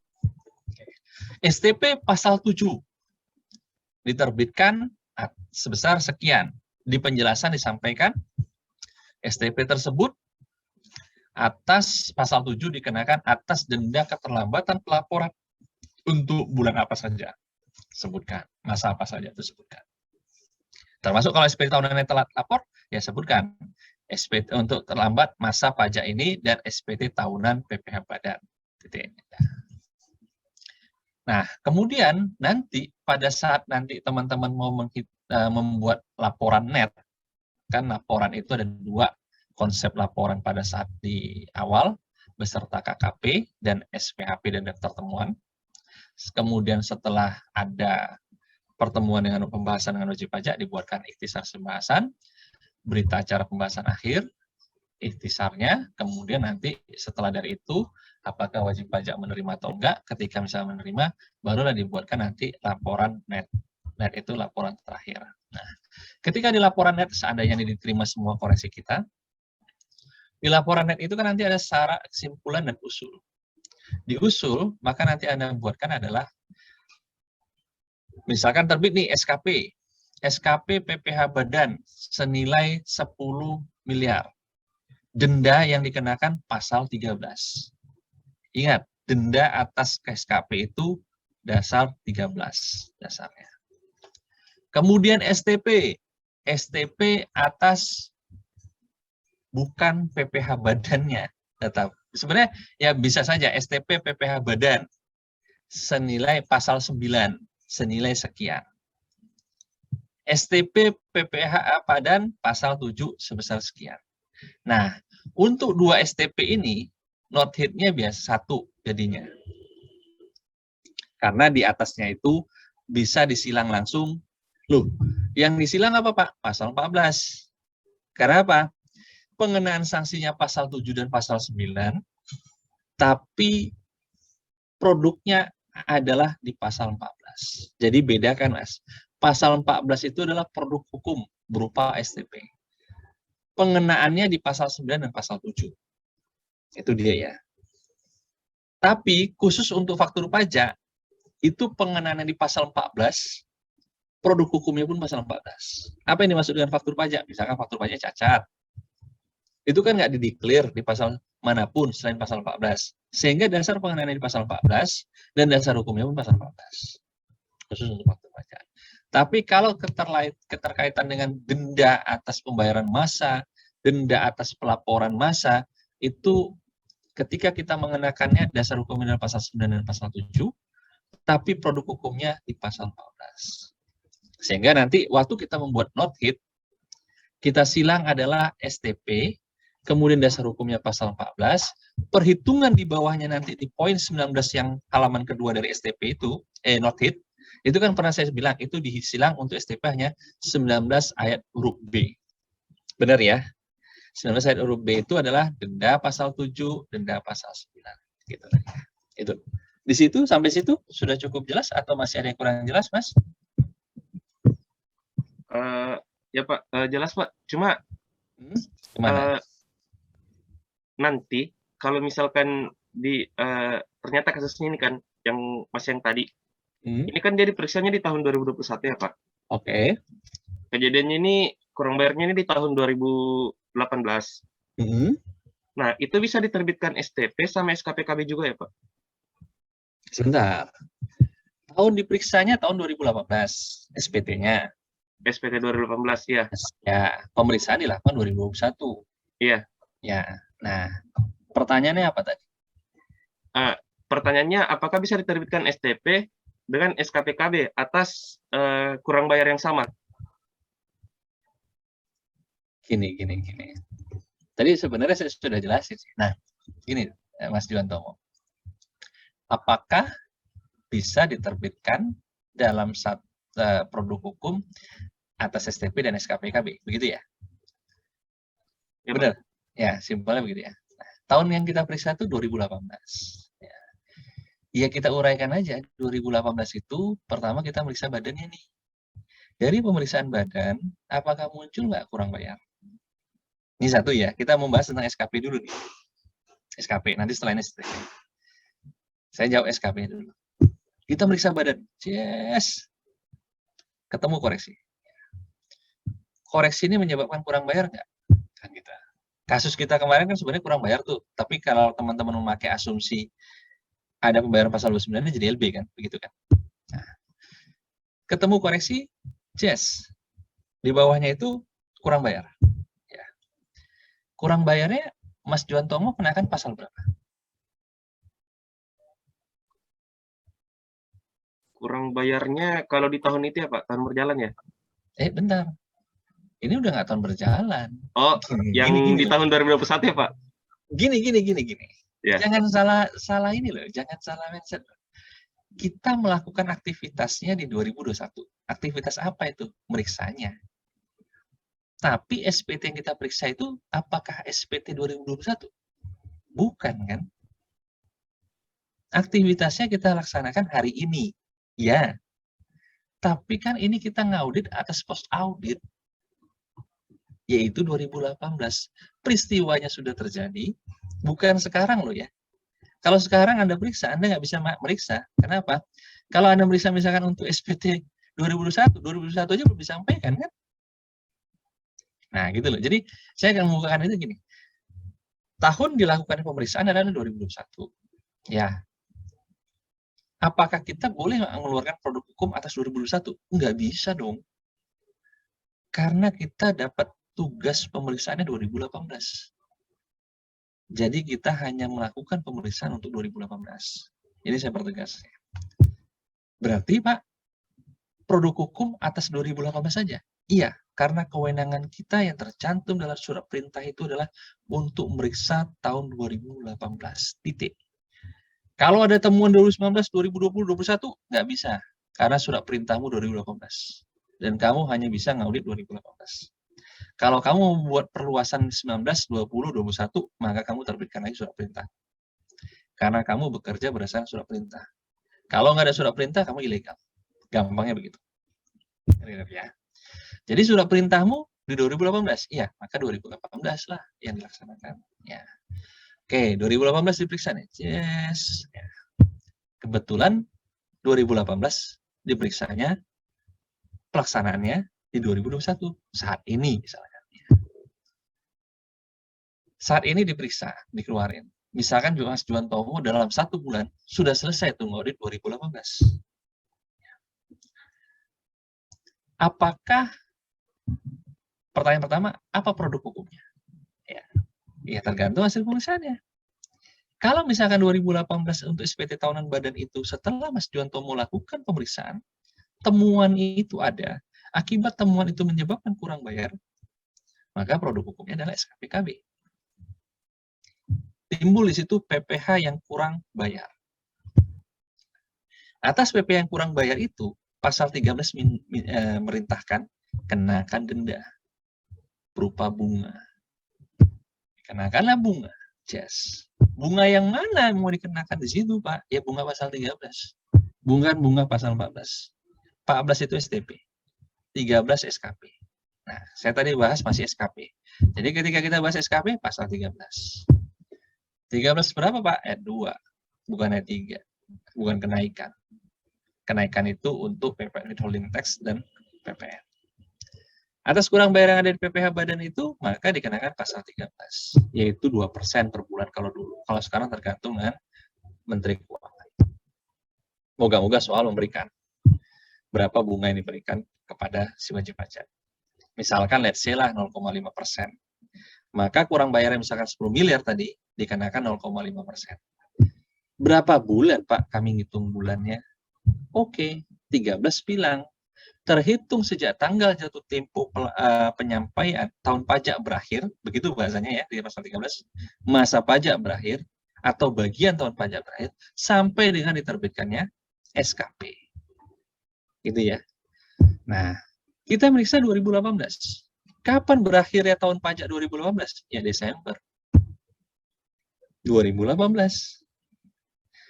STP pasal 7 diterbitkan sebesar sekian. Di penjelasan disampaikan STP tersebut atas pasal 7 dikenakan atas denda keterlambatan pelaporan untuk bulan apa saja. Sebutkan. Masa apa saja itu sebutkan. Termasuk kalau SPT tahunan telat lapor, ya sebutkan. SPT untuk terlambat masa pajak ini dan SPT tahunan PPh Badan. Nah, kemudian nanti pada saat nanti teman-teman mau membuat laporan net, kan laporan itu ada dua konsep laporan pada saat di awal, beserta KKP dan SPHP dan daftar temuan. Kemudian setelah ada pertemuan dengan pembahasan dengan wajib pajak, dibuatkan ikhtisar pembahasan, berita acara pembahasan akhir, ikhtisarnya, kemudian nanti setelah dari itu, apakah wajib pajak menerima atau enggak, ketika misalnya menerima, barulah dibuatkan nanti laporan net. Net itu laporan terakhir. Nah, ketika di laporan net, seandainya diterima semua koreksi kita, di laporan net itu kan nanti ada syarat, kesimpulan, dan usul. Di usul, maka nanti Anda buatkan adalah, misalkan terbit nih SKP. SKP PPh Badan senilai 10 miliar. Denda yang dikenakan pasal 13. Ingat, denda atas SKP itu dasar 13 dasarnya. Kemudian STP. STP atas bukan PPh Badannya. Tetap. Sebenarnya ya bisa saja STP PPh Badan senilai pasal 9, senilai sekian. STP PPh Badan pasal 7 sebesar sekian. Nah, untuk 2 STP ini, note hit-nya biasa 1 jadinya. Karena di atasnya itu bisa disilang langsung. Loh, yang disilang apa Pak? Pasal 14. Karena apa? Pengenaan sanksinya pasal 7 dan pasal 9, tapi produknya adalah di pasal 14. Jadi bedakan Mas. Pasal 14 itu adalah produk hukum berupa STP. Pengenaannya di pasal 9 dan pasal 7. Itu dia ya. Tapi khusus untuk faktur pajak, itu pengenaannya di pasal 14, produk hukumnya pun pasal 14. Apa yang dimaksud dengan faktur pajak? Misalkan faktur pajak cacat. Itu kan nggak dideklar di pasal manapun selain pasal 14. Sehingga dasar pengenaannya di pasal 14 dan dasar hukumnya pun pasal 14. Khusus untuk faktur pajak. Tapi kalau keterkaitan dengan denda atas pembayaran massa, denda atas pelaporan massa, itu ketika kita mengenakannya dasar hukumnya adalah pasal 9 dan pasal 7, tapi produk hukumnya di pasal 14. Sehingga nanti waktu kita membuat note hit, kita silang adalah STP, kemudian dasar hukumnya pasal 14, perhitungan di bawahnya nanti di poin 19 yang halaman kedua dari STP itu, note hit, itu kan pernah saya bilang, itu disilang untuk STP hanya 19 ayat huruf B. Benar ya? 19 ayat huruf B itu adalah denda pasal 7, denda pasal 9. Gitu. Itu. Di situ, sampai situ, sudah cukup jelas atau masih ada yang kurang jelas, Mas? Ya Pak, jelas Pak. Cuma Gimana? Nanti, kalau misalkan ternyata kasusnya ini kan, yang Mas yang tadi, ini kan dia diperiksanya di tahun 2021 ya Pak? Oke. Kejadiannya ini, kurang bayarnya ini di tahun 2018. Nah, itu bisa diterbitkan STP sama SKPKB juga ya Pak? Sebentar. Tahun diperiksanya tahun 2018, SPT-nya. SPT 2018, iya. Ya, pemeriksaan dilakukan 2021. Iya. Ya. Nah, pertanyaannya apa tadi? Pertanyaannya, apakah bisa diterbitkan STP dengan SKPKB atas kurang bayar yang sama? Gini. Tadi sebenarnya saya sudah jelasin. Nah, gini Mas Juwantomo. Apakah bisa diterbitkan dalam satu produk hukum atas STP dan SKPKB? Begitu ya? Ya benar. Ya, simpelnya begitu ya. Nah, tahun yang kita periksa itu 2018. Ya, kita uraikan aja. 2018 itu pertama kita meriksa badannya nih. Dari pemeriksaan badan, apakah muncul nggak kurang bayar? Ini satu ya. Kita membahas tentang SKP dulu nih. SKP, nanti setelah ini STP. Saya jawab SKP dulu. Kita meriksa badan. Yes. Ketemu koreksi. Koreksi ini menyebabkan kurang bayar nggak? Kan kita. Kasus kita kemarin kan sebenarnya kurang bayar tuh. Tapi kalau teman-teman memakai asumsi ada pembayaran pasal 29 jadi LB kan, begitu kan? Nah, ketemu koreksi, yes. Di bawahnya itu kurang bayar. Ya. Kurang bayarnya Mas Juantomo kenakan pasal berapa? Kurang bayarnya kalau di tahun itu ya Pak, tahun berjalan ya? Bentar. Ini udah nggak tahun berjalan. Oh, yang Gini, di tahun 2021 ya Pak? Gini. Ya. Jangan salah ini loh, jangan salah mindset. Kita melakukan aktivitasnya di 2021. Aktivitas apa itu? Meriksanya. Tapi SPT yang kita periksa itu apakah SPT 2021? Bukan kan? Aktivitasnya kita laksanakan hari ini. Ya. Tapi kan ini kita ngaudit atas post audit. Yaitu 2018. Peristiwanya sudah terjadi. Bukan sekarang loh ya. Kalau sekarang Anda periksa, Anda nggak bisa meriksa. Kenapa? Kalau Anda meriksa misalkan untuk SPT 2021 aja belum disampaikan kan? Nah gitu loh. Jadi saya akan membukakan itu gini. Tahun dilakukan pemeriksaan adalah 2021. Ya. Apakah kita boleh mengeluarkan produk hukum atas 2021? Nggak bisa dong. Karena kita dapat tugas pemeriksaannya 2018. Jadi kita hanya melakukan pemeriksaan untuk 2018. Ini saya pertegas. Berarti Pak, produk hukum atas 2018 saja? Iya, karena kewenangan kita yang tercantum dalam surat perintah itu adalah untuk memeriksa tahun 2018. Titik. Kalau ada temuan 2019, 2020, 2021, nggak bisa. Karena surat perintahmu 2018. Dan kamu hanya bisa ngaudit 2018. Kalau kamu membuat perluasan 19, 20, 21, maka kamu terbitkan lagi surat perintah. Karena kamu bekerja berdasarkan surat perintah. Kalau nggak ada surat perintah, kamu ilegal. Gampangnya begitu. Ya. Jadi surat perintahmu di 2018, iya, maka 2018 lah yang dilaksanakan. Ya. Oke, 2018 diperiksa nih. Yes. Ya. Kebetulan 2018 diperiksanya, pelaksanaannya di 2021. Saat ini misalkan. Saat ini diperiksa, dikeluarin. Misalkan Mas Juantomo dalam 1 bulan sudah selesai tuh ngaudit 2018. Apakah, pertanyaan pertama, apa produk hukumnya? Ya tergantung hasil pemeriksaannya. Kalau misalkan 2018 untuk SPT tahunan badan itu setelah Mas Juantomo lakukan pemeriksaan, temuan itu ada, akibat temuan itu menyebabkan kurang bayar, maka produk hukumnya adalah SKPKB. Timbul di situ PPh yang kurang bayar. Atas PP yang kurang bayar itu, pasal 13 merintahkan kenakan denda berupa bunga. Kenakanlah bunga. Yes. Bunga yang mana yang mau dikenakan di situ, Pak? Ya bunga pasal 13. Bunga pasal 14. 14 itu STP. 13 SKP. Nah, saya tadi bahas masih SKP. Jadi ketika kita bahas SKP, pasal 13. 13 berapa, Pak? Ayat 2. Bukan ayat 3. Bukan kenaikan. Kenaikan itu untuk PPN withholding tax dan PPN. Atas kurang bayar yang ada di PPh badan itu, maka dikenakan pasal 13, yaitu 2% per bulan kalau dulu. Kalau sekarang tergantung dengan Menteri Keuangan. Moga-moga soal memberikan berapa bunga yang diberikan kepada si wajib pajak. Misalkan let's say lah 0,5%. Maka kurang bayar yang misalkan 10 miliar tadi, dikenakan 0,5%. Berapa bulan, Pak, kami ngitung bulannya? Oke, 13 bilang. Terhitung sejak tanggal jatuh tempo penyampaian tahun pajak berakhir, begitu bahasanya ya di pasal 13, masa pajak berakhir atau bagian tahun pajak berakhir sampai dengan diterbitkannya SKP. Gitu ya. Nah, kita meriksa 2018. Kapan berakhirnya tahun pajak 2018? Ya Desember 2018.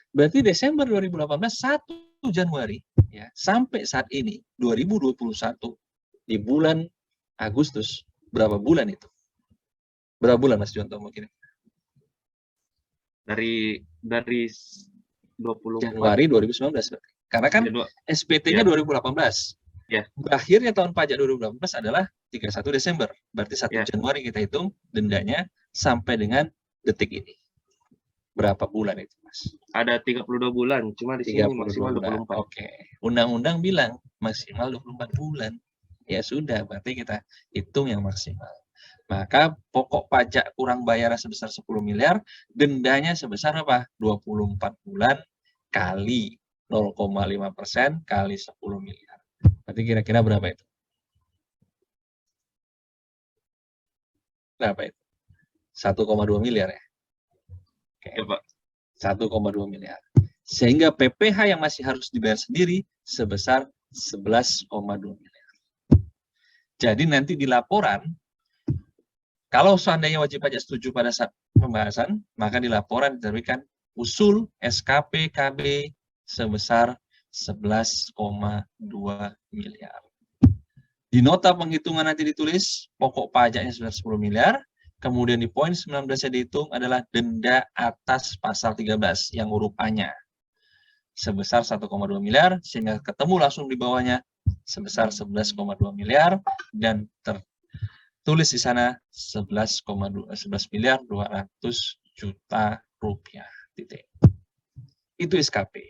Berarti Desember 2018 1 Januari ya sampai saat ini 2021 di bulan Agustus berapa bulan itu? Berapa bulan Mas Jonto mungkin? Dari 24. Januari 2019 berarti. Karena kan Januari. SPT-nya Ya. 2018. Ya. Berakhirnya tahun pajak 2018 adalah 31 Desember. Berarti 1 Ya. Januari kita hitung dendanya sampai dengan detik ini. Berapa bulan itu, Mas? Ada 32 bulan, cuma di sini 32 maksimal bulan. 24. Oke. Undang-undang bilang maksimal 24 bulan. Ya sudah, berarti kita hitung yang maksimal. Maka pokok pajak kurang bayar sebesar 10 miliar, dendanya sebesar apa? 24 bulan kali 0,5% kali 10 miliar. Berarti kira-kira berapa itu? Berapa itu? 1,2 miliar ya? Oke. Ya, Pak. 1,2 miliar. Sehingga PPh yang masih harus dibayar sendiri sebesar 11,2 miliar. Jadi nanti di laporan, kalau seandainya wajib pajak setuju pada saat pembahasan, maka di laporan diterbitkan usul SKP KB sebesar 11,2 miliar. Di nota penghitungan nanti ditulis pokok pajaknya sebesar 10 miliar, kemudian di poin 19 yang dihitung adalah denda atas pasal 13 yang huruf A-nya sebesar 1,2 miliar, sehingga ketemu langsung di bawahnya sebesar 11,2 miliar dan tertulis di sana 11 miliar 200 juta rupiah. Titik. Itu SKP.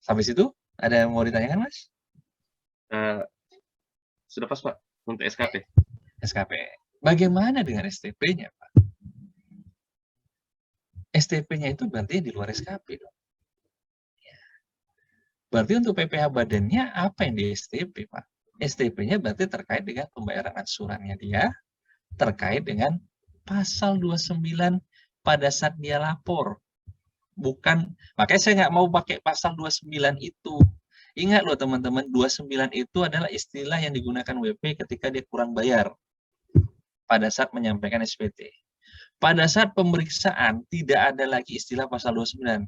Sampai situ ada yang mau ditanyakan, Mas? Sudah pas, Pak, untuk SKP. SKP. Bagaimana dengan STP-nya, Pak? STP-nya itu berarti di luar SKP dong. Ya. Berarti untuk PPh badannya apa yang di STP, Pak? STP-nya berarti terkait dengan pembayaran angsurannya dia, terkait dengan pasal 29 pada saat dia lapor. Bukan, makanya saya nggak mau pakai pasal 29 itu. Ingat loh teman-teman, 29 itu adalah istilah yang digunakan WP ketika dia kurang bayar pada saat menyampaikan SPT. Pada saat pemeriksaan tidak ada lagi istilah pasal 29.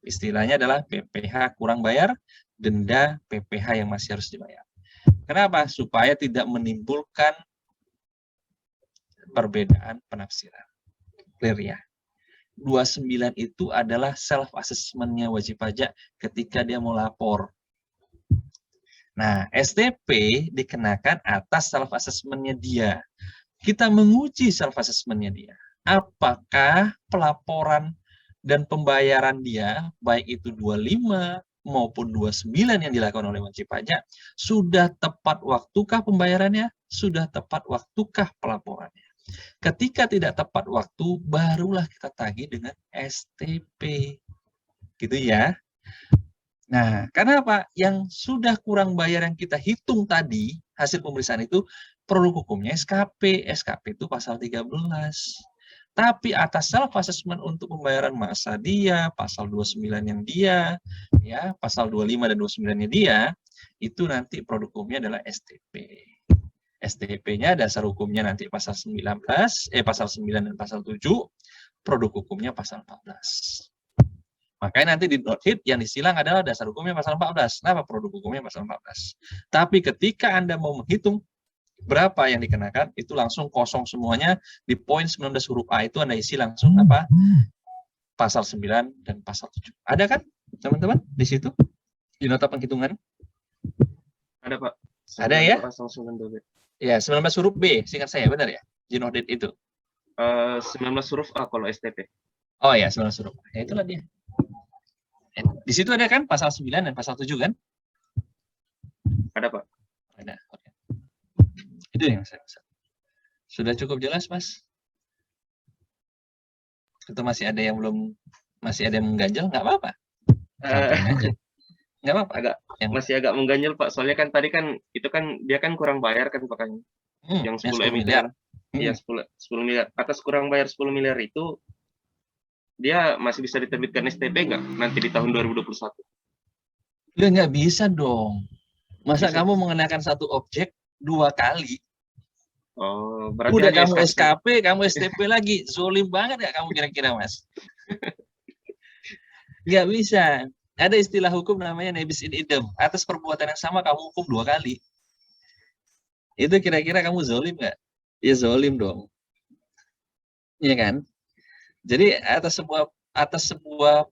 Istilahnya adalah PPh kurang bayar, denda PPh yang masih harus dibayar. Kenapa? Supaya tidak menimbulkan perbedaan penafsiran. Clear ya? 29 itu adalah self assessment-nya wajib pajak ketika dia mau lapor. Nah, STP dikenakan atas self assessment-nya dia. Kita menguji self assessment-nya dia. Apakah pelaporan dan pembayaran dia, baik itu 25 maupun 29 yang dilakukan oleh wajib pajak, sudah tepat waktukah pembayarannya? Sudah tepat waktukah pelaporannya? Ketika tidak tepat waktu, barulah kita tagih dengan STP. Gitu ya. Nah, karena apa? Yang sudah kurang bayar yang kita hitung tadi, hasil pemeriksaan itu, produk hukumnya SKP. SKP itu pasal 13. Tapi atas self assessment untuk pembayaran masa dia, pasal 29 yang dia, ya, pasal 25 dan 29-nya dia, itu nanti produk hukumnya adalah STP. STP-nya dasar hukumnya nanti pasal pasal 9 dan pasal 7, produk hukumnya pasal 14. Makanya nanti di note hit yang disilang adalah dasar hukumnya pasal 14. Kenapa produk hukumnya pasal 14? Tapi ketika Anda mau menghitung berapa yang dikenakan, itu langsung kosong semuanya. Di poin 19 huruf A itu Anda isi langsung apa? Pasal 9 dan pasal 7. Ada kan teman-teman di situ? Di nota penghitungan? Ada, Pak. Ada ya? Pasal 9 Ya, 19 huruf B, singkat saya, benar ya? Jinodit itu. 19 huruf A kalau STP. Oh ya, 19 huruf. Ya, itulah dia. Di situ ada kan pasal 9 dan pasal 7 kan? Ada, Pak. Ada. Oke. Itu yang saya maksud. Sudah cukup jelas, Mas? Itu masih ada yang mengganjal? Nggak apa-apa. Sampaikan aja. Nggak apa-apa. Masih agak mengganjal, Pak. Soalnya kan tadi kan itu kan dia kan kurang bayar kan, Pak, kan. Yang 10 miliar. Iya, 10 miliar. Atas kurang bayar 10 miliar itu dia masih bisa diterbitkan STP nggak nanti di tahun 2021? Ya nggak bisa dong. Masa Bisa. kamu mengenakan satu objek 2 kali? Oh, berarti Udah hanya kamu SKP. SKP, kamu STP lagi. Zolim banget ya kamu kira-kira, Mas? Nggak bisa. Ada istilah hukum namanya nebis in idem. Atas perbuatan yang sama kamu hukum 2 kali. Itu kira-kira kamu zolim nggak? Ya zolim dong. Iya kan? Jadi atas sebuah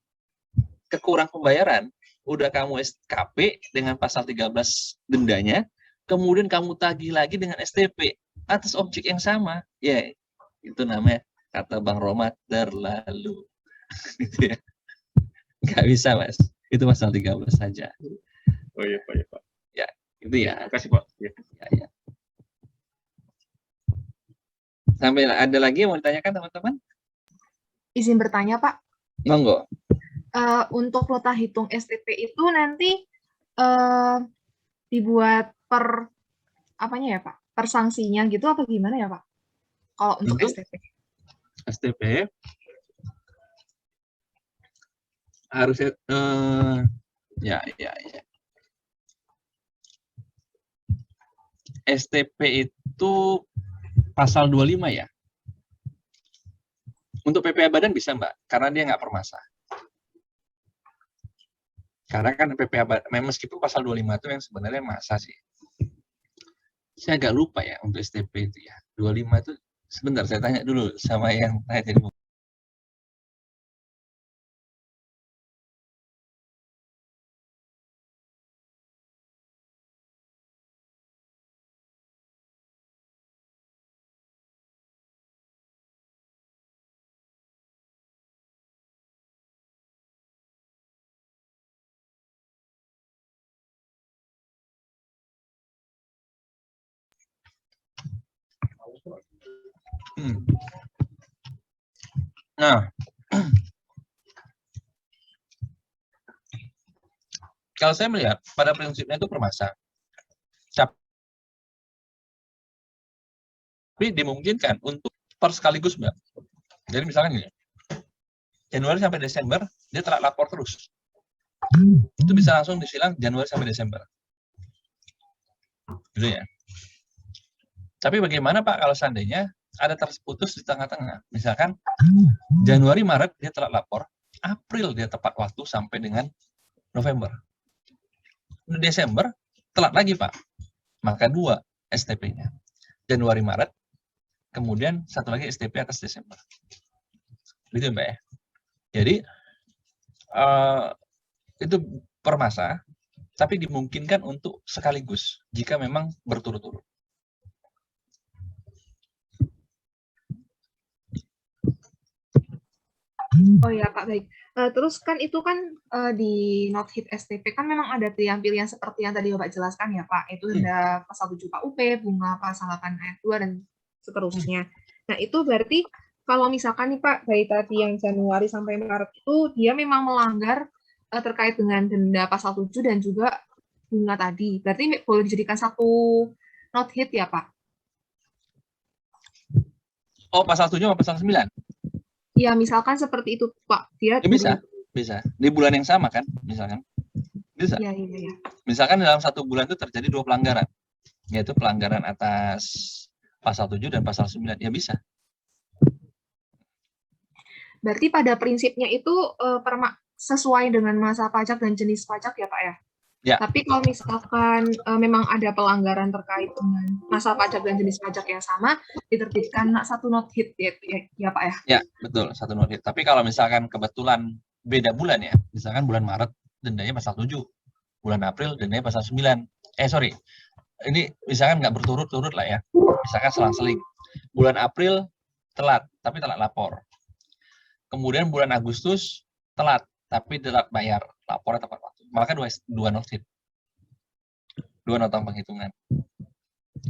kekurang pembayaran, udah kamu SKP dengan pasal 13 dendanya, kemudian kamu tagih lagi dengan STP atas objek yang sama, ya itu namanya, kata Bang Roma, terlalu. Gitu ya. Nggak bisa, Mas. Itu pasal 13 saja. Oh iya Pak, ya Pak. Ya, itu ya. Terima kasih Pak. Ya. Ya. Sampai ada lagi yang mau ditanyakan teman-teman? Izin bertanya Pak, Monggo. untuk nota hitung STP itu nanti dibuat per apanya ya Pak? Per sanksinya gitu apa gimana ya Pak? Kalau untuk STP. STP harusnya ya. STP itu pasal 25 ya. Untuk PPh Badan bisa Mbak, karena dia nggak permasa. Karena kan PPh Badan, meskipun pasal 25 itu yang sebenarnya masa sih. Saya agak lupa ya untuk STP itu ya. 25 itu, sebentar saya tanya dulu sama yang tanya tadi. Nah, kalau saya melihat pada prinsipnya itu permasa. Tapi dimungkinkan untuk per sekaligus Mbak. Jadi misalkan gini, Januari sampai Desember dia telat lapor terus. Itu bisa langsung disilang Januari sampai Desember. Gitu ya. Tapi bagaimana Pak kalau seandainya ada terputus di tengah-tengah? Misalkan Januari Maret dia telat lapor, April dia tepat waktu sampai dengan November. Desember telat lagi Pak. Maka 2 STP-nya. Januari Maret, kemudian satu lagi STP atas Desember. Gitu Mbak ya. Jadi itu permasa, tapi dimungkinkan untuk sekaligus jika memang berturut-turut. Oh ya Pak, baik. Terus kan itu kan di not hit STP kan memang ada pilihan-pilihan seperti yang tadi Bapak jelaskan ya Pak, itu ada pasal 7 KUP, bunga pasal 8 ayat 2 dan seterusnya. Nah itu berarti kalau misalkan nih Pak, dari tadi yang Januari sampai Maret itu dia memang melanggar terkait dengan denda pasal 7 dan juga bunga tadi. Berarti boleh dijadikan satu not hit ya Pak? Oh, pasal 7 atau pasal 9? Ya, misalkan seperti itu, Pak. Dia Ya, bisa. Di bulan yang sama kan, misalkan. Bisa. Ya. Misalkan dalam 1 bulan itu terjadi 2 pelanggaran, yaitu pelanggaran atas pasal 7 dan pasal 9. Ya bisa. Berarti pada prinsipnya itu sesuai dengan masa pajak dan jenis pajak ya, Pak ya? Ya. Tapi kalau misalkan memang ada pelanggaran terkait dengan masa pajak dan jenis pajak yang sama, diterbitkan satu not hit ya Pak ya? Ya, betul, satu not hit. Tapi kalau misalkan kebetulan beda bulan ya, misalkan bulan Maret dendanya pasal 7, bulan April dendanya pasal 9. Ini misalkan nggak berturut-turut lah ya, misalkan selang-seling. Bulan April telat, tapi telat lapor. Kemudian bulan Agustus telat, tapi telat bayar, lapornya tepat waktu. Maka 2 not hit. 2 nota penghitungan.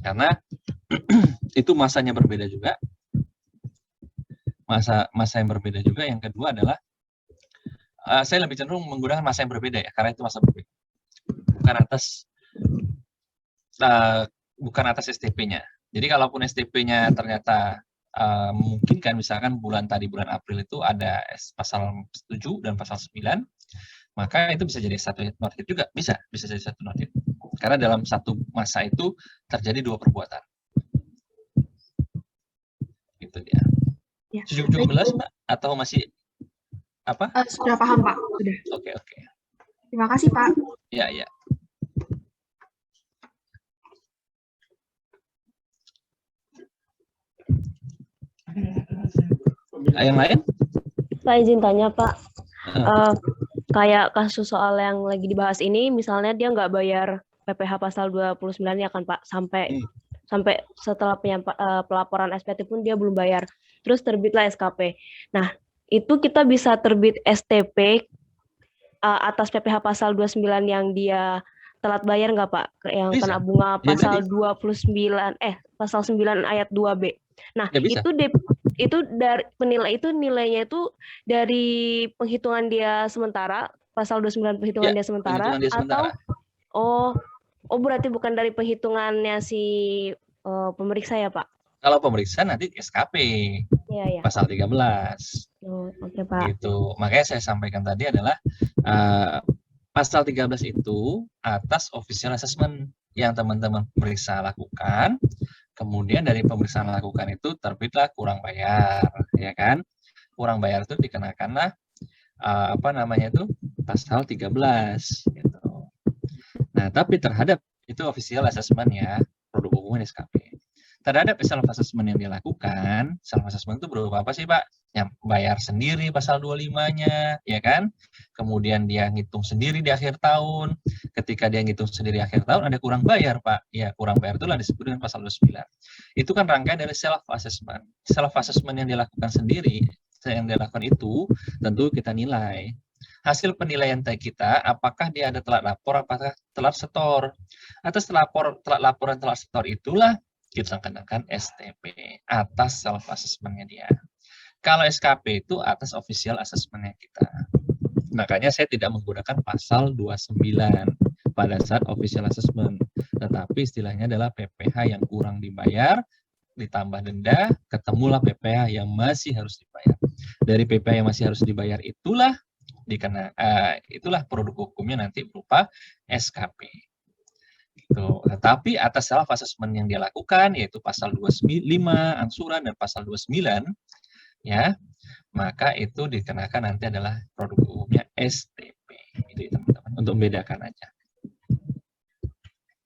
Karena itu masanya berbeda juga. Masa yang berbeda juga. Yang kedua adalah saya lebih cenderung menggunakan masa yang berbeda ya, karena itu masa berbeda. Bukan atas STP-nya. Jadi kalaupun STP-nya ternyata memungkinkan, misalkan bulan April itu ada pasal 7 dan pasal 9, maka itu bisa jadi satu not hit juga, bisa jadi satu not hit. Karena dalam satu masa itu terjadi 2 perbuatan. Gitu dia. Ya. Cukup jelas, Mbak? Atau masih apa? Sudah paham, Pak. Sudah. Oke. Terima kasih, Pak. Ya. Yang lain? Pak izin tanya Pak, kayak kasus soal yang lagi dibahas ini, misalnya dia nggak bayar PPh pasal 29 ya kan Pak, sampai setelah pelaporan SPT pun dia belum bayar. Terus terbitlah SKP. Nah, itu kita bisa terbit STP atas PPh pasal 29 yang dia telat bayar nggak Pak? Yang Bisa. kena bunga Ya, pasal 29 pasal 9 ayat 2B. Nah, Ya, bisa. itu dari nilainya itu dari penghitungan dia sementara, pasal 29 penghitungan Ya, dia sementara, penghitungan dia sementara. atau berarti bukan dari penghitungannya si pemeriksa ya, Pak? Kalau pemeriksa nanti SKP Iya. pasal 13. Oke, Pak. Gitu. Makanya saya sampaikan tadi adalah pasal 13 itu atas official assessment yang teman-teman periksa lakukan. Kemudian dari pemeriksaan lakukan itu terbitlah kurang bayar, ya kan? Kurang bayar itu dikenakanlah pasal 13 gitu. Nah, tapi terhadap itu official assessment ya, produk hukum SKP. Terhadap self assessment yang dilakukan, self assessment itu berupa apa sih, Pak? Yang bayar sendiri pasal 25-nya, ya kan? Kemudian dia ngitung sendiri di akhir tahun. Ketika dia ngitung sendiri akhir tahun ada kurang bayar, Pak. Ya, kurang bayar itulah disebut dengan pasal 29. Itu kan rangkaian dari self assessment. Self assessment yang dilakukan sendiri, yang dilakukan itu tentu kita nilai. Hasil penilaian kita, apakah dia ada telat lapor, apakah telat setor. Atas telat laporan telat setor itulah kita kenakan STP atas self assessment-nya dia. Kalau SKP itu atas official assessment-nya kita. Makanya saya tidak menggunakan pasal 29 pada saat official assessment. Tetapi istilahnya adalah PPh yang kurang dibayar, ditambah denda, ketemulah PPh yang masih harus dibayar. Dari PPh yang masih harus dibayar itulah itulah produk hukumnya nanti berupa SKP. Gitu. Tetapi atas self assessment yang dia lakukan yaitu pasal 25 angsuran dan pasal 29 ya, maka itu dikenakan nanti adalah produk hukumnya STP. Itu ya, teman-teman, untuk membedakan aja.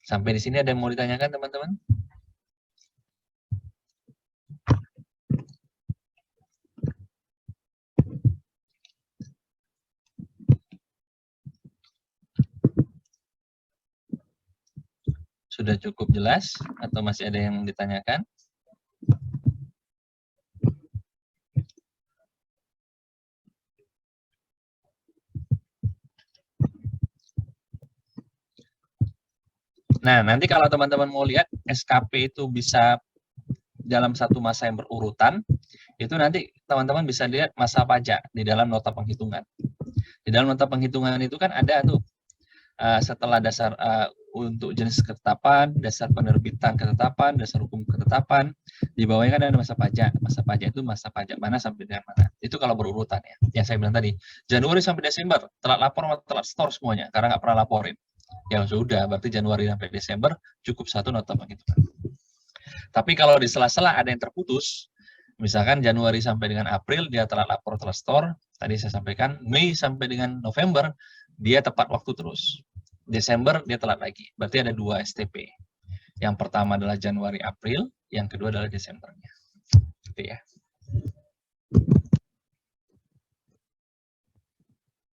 Sampai di sini ada yang mau ditanyakan, teman-teman? Sudah cukup jelas atau masih ada yang ditanyakan? Nah, nanti kalau teman-teman mau lihat SKP itu bisa dalam satu masa yang berurutan, itu nanti teman-teman bisa lihat masa pajak di dalam nota penghitungan. Di dalam nota penghitungan itu kan ada tuh setelah dasar untuk jenis ketetapan, dasar penerbitan ketetapan, dasar hukum ketetapan, di bawahnya kan ada masa pajak. Masa pajak itu masa pajak mana sampai dengan mana. Itu kalau berurutan ya. Yang saya bilang tadi, Januari sampai Desember, telat lapor atau telat store semuanya, karena nggak pernah laporin. Ya sudah, berarti Januari sampai Desember cukup satu nota penghitungan. Tapi kalau di sela-sela ada yang terputus, misalkan Januari sampai dengan April dia telat lapor telat store, tadi saya sampaikan Mei sampai dengan November dia tepat waktu terus. Desember dia telat lagi. Berarti ada 2 STP. Yang pertama adalah Januari April, yang kedua adalah Desembernya. Gitu ya.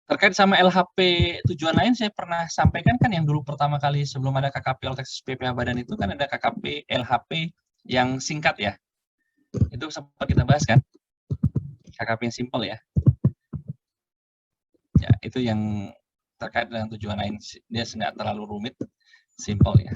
Terkait sama LHP tujuan lain saya pernah sampaikan kan yang dulu pertama kali sebelum ada KKP Olteksas PPh Badan itu kan ada KKP LHP yang singkat ya. Itu sempat kita bahas kan. KKP yang simpel ya. Ya, itu yang terkait dengan tujuan lain. Dia tidak terlalu rumit, simpel ya.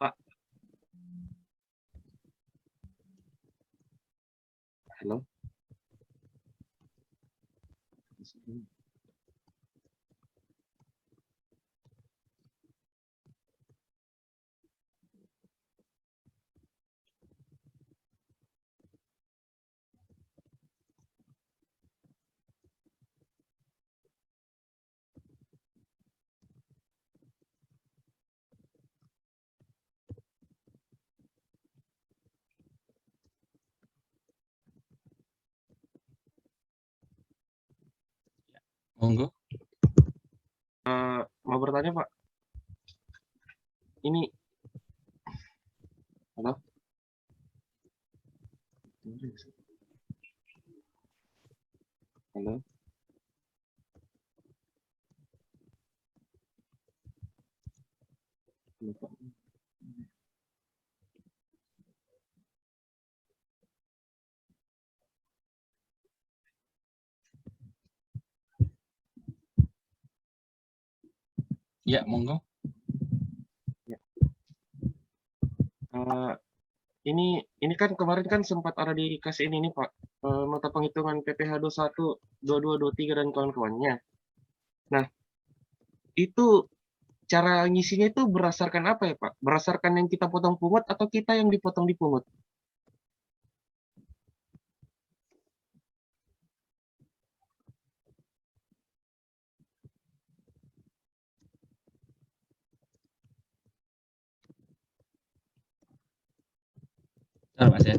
Pak. Halo. Monggo. Mau bertanya Pak, ini halo? Halo? Halo, Pak. Ya, monggo. Ya. Ini kan kemarin kan sempat ada dikasih ini nih Pak, nota penghitungan PPh 21, 22, 23 dan kawan-kawannya. Nah, itu cara ngisinya itu berdasarkan apa ya Pak? Berdasarkan yang kita potong pungut atau kita yang dipotong dipungut? Bentar, Mas ya.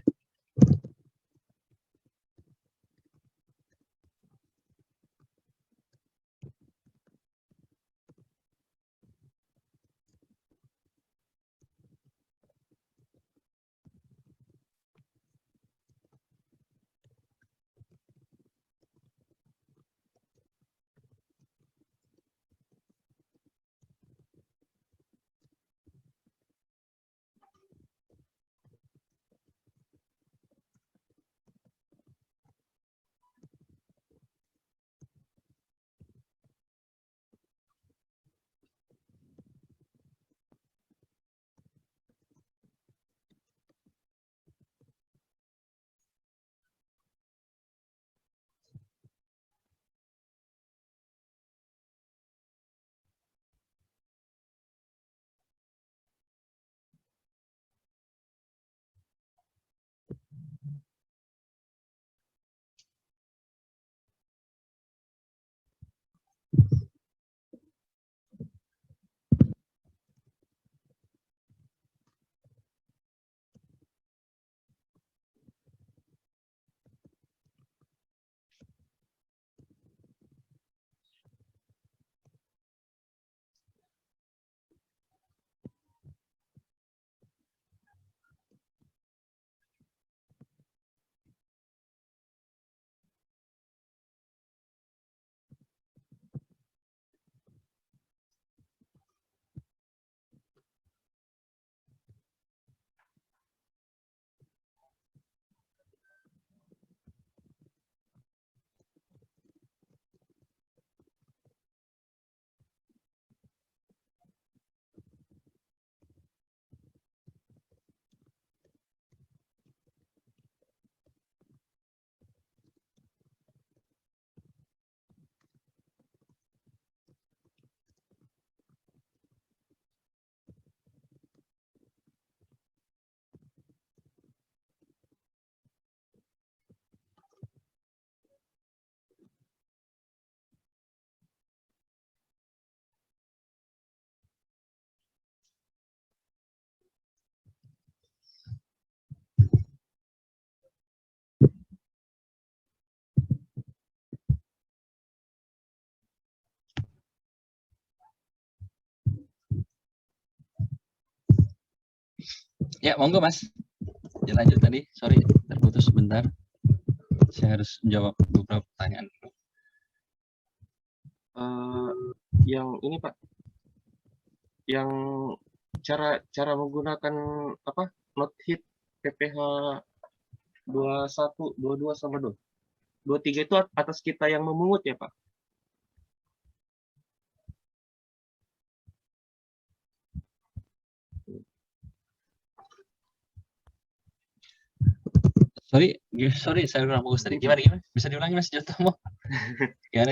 Ya, monggo Mas. Lanjut tadi. Sorry, terputus sebentar. Saya harus menjawab beberapa pertanyaan dulu. Yang ini Pak, yang cara menggunakan apa? Not hit PPh 21, 22 sama 23 itu atas kita yang memungut ya Pak? Sorry, saya kurang fokus tadi. Gimana? Bisa diulangi Mas Jotomo? Gimana?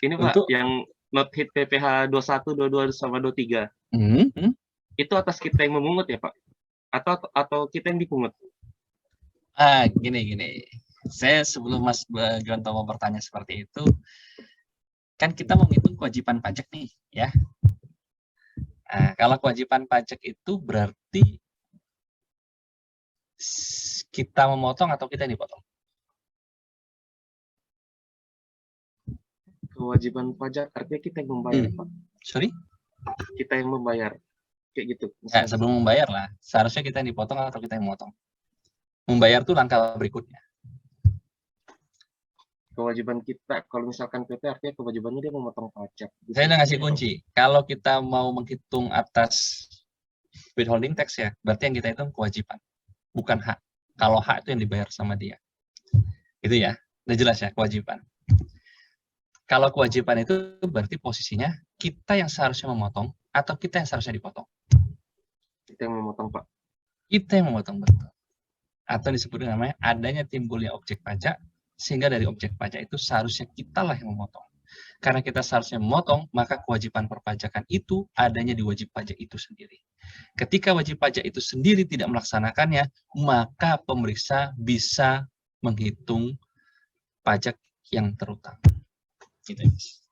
Ini Pak, yang not hit PPh 21, 22 sama 23. Itu atas kita yang memungut ya Pak? Atau kita yang dipungut? Gini. Saya sebelum Mas Jotomo bertanya seperti itu, kan kita mau ngitung kewajiban pajak nih, ya. Kalau kewajiban pajak itu berarti kita memotong atau kita yang dipotong? Kewajiban pajak artinya kita yang membayar, Pak. Sorry? Kita yang membayar. Kayak gitu. Ya, sebelum membayar lah. Seharusnya kita yang dipotong atau kita yang memotong. Membayar tuh langkah berikutnya. Kewajiban kita, kalau misalkan PT artinya kewajibannya dia memotong pajak. Saya udah ngasih kunci. Kalau kita mau menghitung atas withholding tax ya, berarti yang kita hitung kewajiban, bukan hak. Kalau hak itu yang dibayar sama dia. Itu ya, udah jelas ya, kewajiban. Kalau kewajiban itu berarti posisinya kita yang seharusnya memotong atau kita yang seharusnya dipotong. Kita yang memotong, Pak. Kita yang memotong, betul. Atau disebut namanya adanya timbulnya objek pajak, sehingga dari objek pajak itu seharusnya kitalah yang memotong. Karena kita seharusnya memotong, maka kewajiban perpajakan itu adanya di wajib pajak itu sendiri. Ketika wajib pajak itu sendiri tidak melaksanakannya, maka pemeriksa bisa menghitung pajak yang terutang. Gitu, Mas.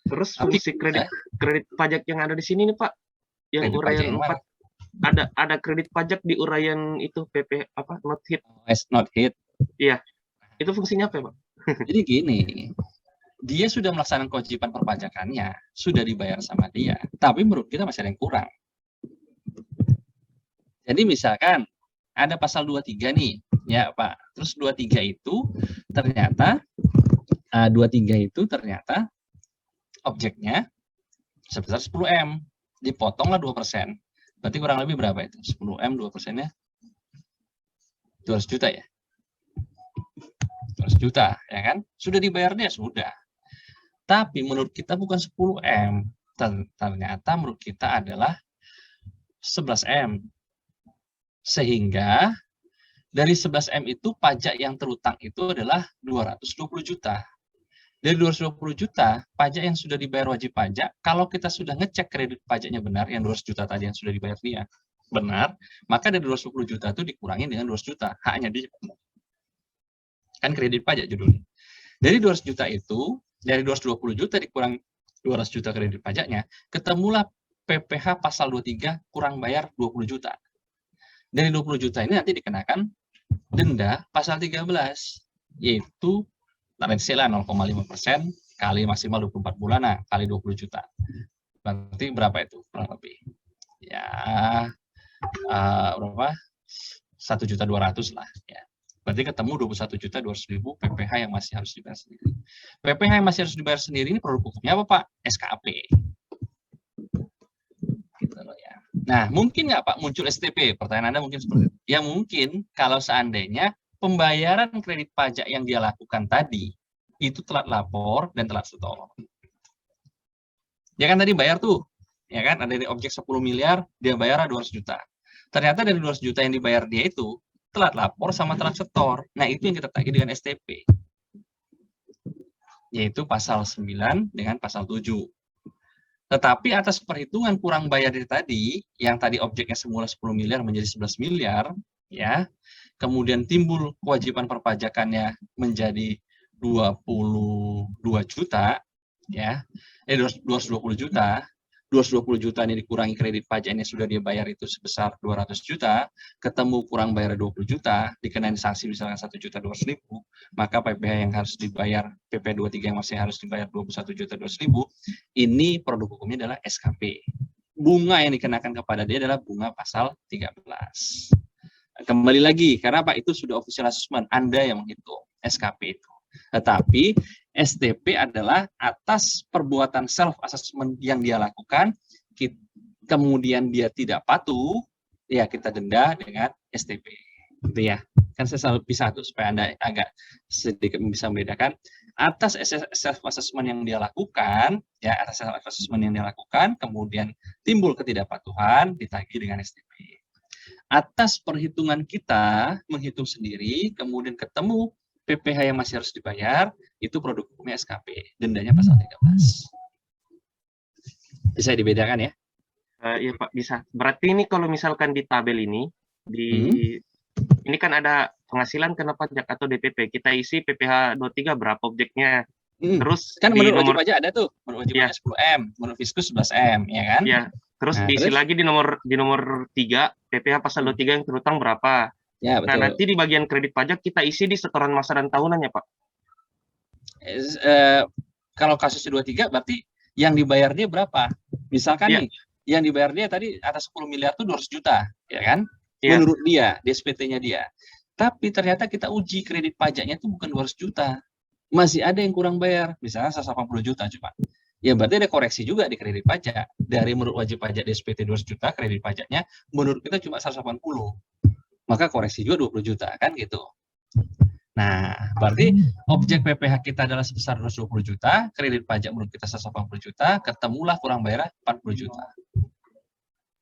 Terus fungsi kredit pajak yang ada di sini nih, Pak, yang Kredit pajak uraian yang 4 ada kredit pajak di uraian itu PP apa not hit. Not hit. Iya. Itu fungsinya apa ya, Pak? Jadi gini, dia sudah melaksanakan kewajiban perpajakannya, sudah dibayar sama dia, tapi menurut kita masih ada yang kurang. Jadi misalkan ada pasal 23 nih, ya Pak. Terus 23 itu ternyata objeknya sebesar 10M, dipotonglah 2%. Berarti kurang lebih berapa itu? 10M 2%-nya 200 juta ya? 200 juta, ya kan? Sudah dibayar dia, sudah. Tapi menurut kita bukan 10M. Ternyata menurut kita adalah 11M. Sehingga dari 11M itu pajak yang terutang itu adalah 220 juta. Dari 220 juta, pajak yang sudah dibayar wajib pajak, kalau kita sudah ngecek kredit pajaknya benar, yang 200 juta tadi yang sudah dibayar dia, benar, maka dari 220 juta itu dikurangi dengan 200 juta, haknya dia. Kan kredit pajak judulnya. Dari 200 juta itu, dari 220 juta dikurang 200 juta kredit pajaknya, ketemulah PPh pasal 23 kurang bayar 20 juta. Dari 20 juta ini nanti dikenakan denda pasal 13, yaitu tarensilah 0,5% kali maksimal 24 bulan, nah, kali 20 juta. Berarti berapa itu? Kurang lebih. Ya, berapa? 1.200.000 lah. Ya. Berarti ketemu 21.200.000 PPh yang masih harus dibayar sendiri. PPh yang masih harus dibayar sendiri ini produk hukumnya apa, Pak? SKP. Gitu loh ya. Nah, mungkin nggak Pak muncul STP? Pertanyaan Anda mungkin seperti itu. Ya mungkin kalau seandainya pembayaran kredit pajak yang dia lakukan tadi itu telat lapor dan telat setor. Ya kan tadi bayar tuh, ya kan ada di objek 10 miliar, dia bayar 200 juta. Ternyata dari 200 juta yang dibayar dia itu telat lapor sama telat setor. Nah, itu yang kita tagih dengan STP. Yaitu pasal 9 dengan pasal 7. Tetapi atas perhitungan kurang bayar tadi, yang tadi objeknya semula 10 miliar menjadi 11 miliar, ya. Kemudian timbul kewajiban perpajakannya menjadi 22 juta, ya, 220 juta, 220 juta ini dikurangi kredit pajak ini sudah dia bayar itu sebesar 200 juta, ketemu kurang bayar 20 juta, dikenain sanksi misalnya 1.200.000, maka PPh yang harus dibayar, PP 23 yang masih harus dibayar 21.200.000, ini produk hukumnya adalah SKP. Bunga yang dikenakan kepada dia adalah bunga pasal 13. Kembali lagi, karena Pak itu sudah official assessment, Anda yang menghitung SKP itu. Tetapi STP adalah atas perbuatan self assessment yang dia lakukan, kemudian dia tidak patuh, ya kita denda dengan STP. Gitu ya. Kan saya selalu pisah tuh supaya Anda agak sedikit bisa membedakan. Atas self assessment yang dia lakukan, ya atas self assessment yang dia lakukan, kemudian timbul ketidakpatuhan, ditagih dengan STP. Atas perhitungan kita menghitung sendiri, kemudian ketemu PPh yang masih harus dibayar, itu produk hukumnya SKP, dendanya pasal 13. Bisa dibedakan ya? Iya Pak, bisa. Berarti ini kalau misalkan di tabel ini, ini kan ada penghasilan kena pajak atau DPP, kita isi PPh 23 berapa objeknya. Terus kan di menurut nomor wajib pajak ada tuh, menurut wajib pajak 10M, menurut Fiskus 11M, ya kan? Iya. Terus Nah, diisi terus? lagi di nomor 3, PPh pasal 23 yang terutang berapa. Ya, betul. Nah, nanti di bagian kredit pajak kita isi di setoran masa dan tahunannya, Pak. Kalau kasusnya 23 berarti yang dibayar dia berapa? Misalkan Iya. nih, yang dibayar dia tadi atas 10 miliar tuh 200 juta, ya kan? Iya. Menurut dia, di SPT-nya dia. Tapi ternyata kita uji kredit pajaknya itu bukan 200 juta. Masih ada yang kurang bayar, misalnya 180 juta cuma. Ya berarti ada koreksi juga di kredit pajak. Dari menurut wajib pajak di SPT 200 juta, kredit pajaknya menurut kita cuma 180. Maka koreksi juga 20 juta, kan gitu. Nah, berarti objek PPh kita adalah sebesar 220 juta, kredit pajak menurut kita 180 juta, ketemulah kurang bayar 40 juta.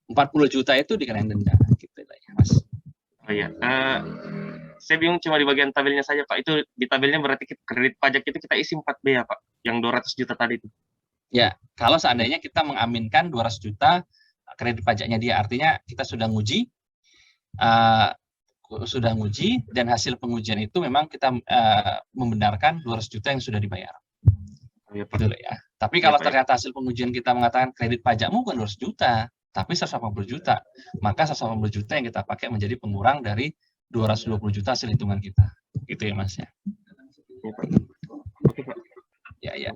40 juta itu dikenain denda, gitu ya, Mas. Oh iya, saya bingung cuma di bagian tabelnya saja, Pak. Itu di tabelnya berarti kredit pajak itu kita isi 4B ya, Pak? Yang 200 juta tadi itu. Ya, kalau seandainya kita mengaminkan 200 juta kredit pajaknya dia, artinya kita sudah nguji, dan hasil pengujian itu memang kita membenarkan 200 juta yang sudah dibayar. Oh, iya, Pak. Gitu ya. Tapi kalau Pak. ternyata hasil pengujian kita mengatakan kredit pajakmu bukan 200 juta, tapi 180 juta, maka 180 juta yang kita pakai menjadi pengurang dari 220 juta hasil hitungan kita. Gitu ya, Mas ya. Iya, Pak. Oke, Pak. Ya, ya.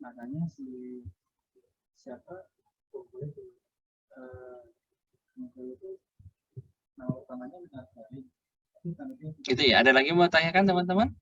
Makanya siapa itu nama utamanya Gitu ya. Ada lagi mau tanyakan teman-teman?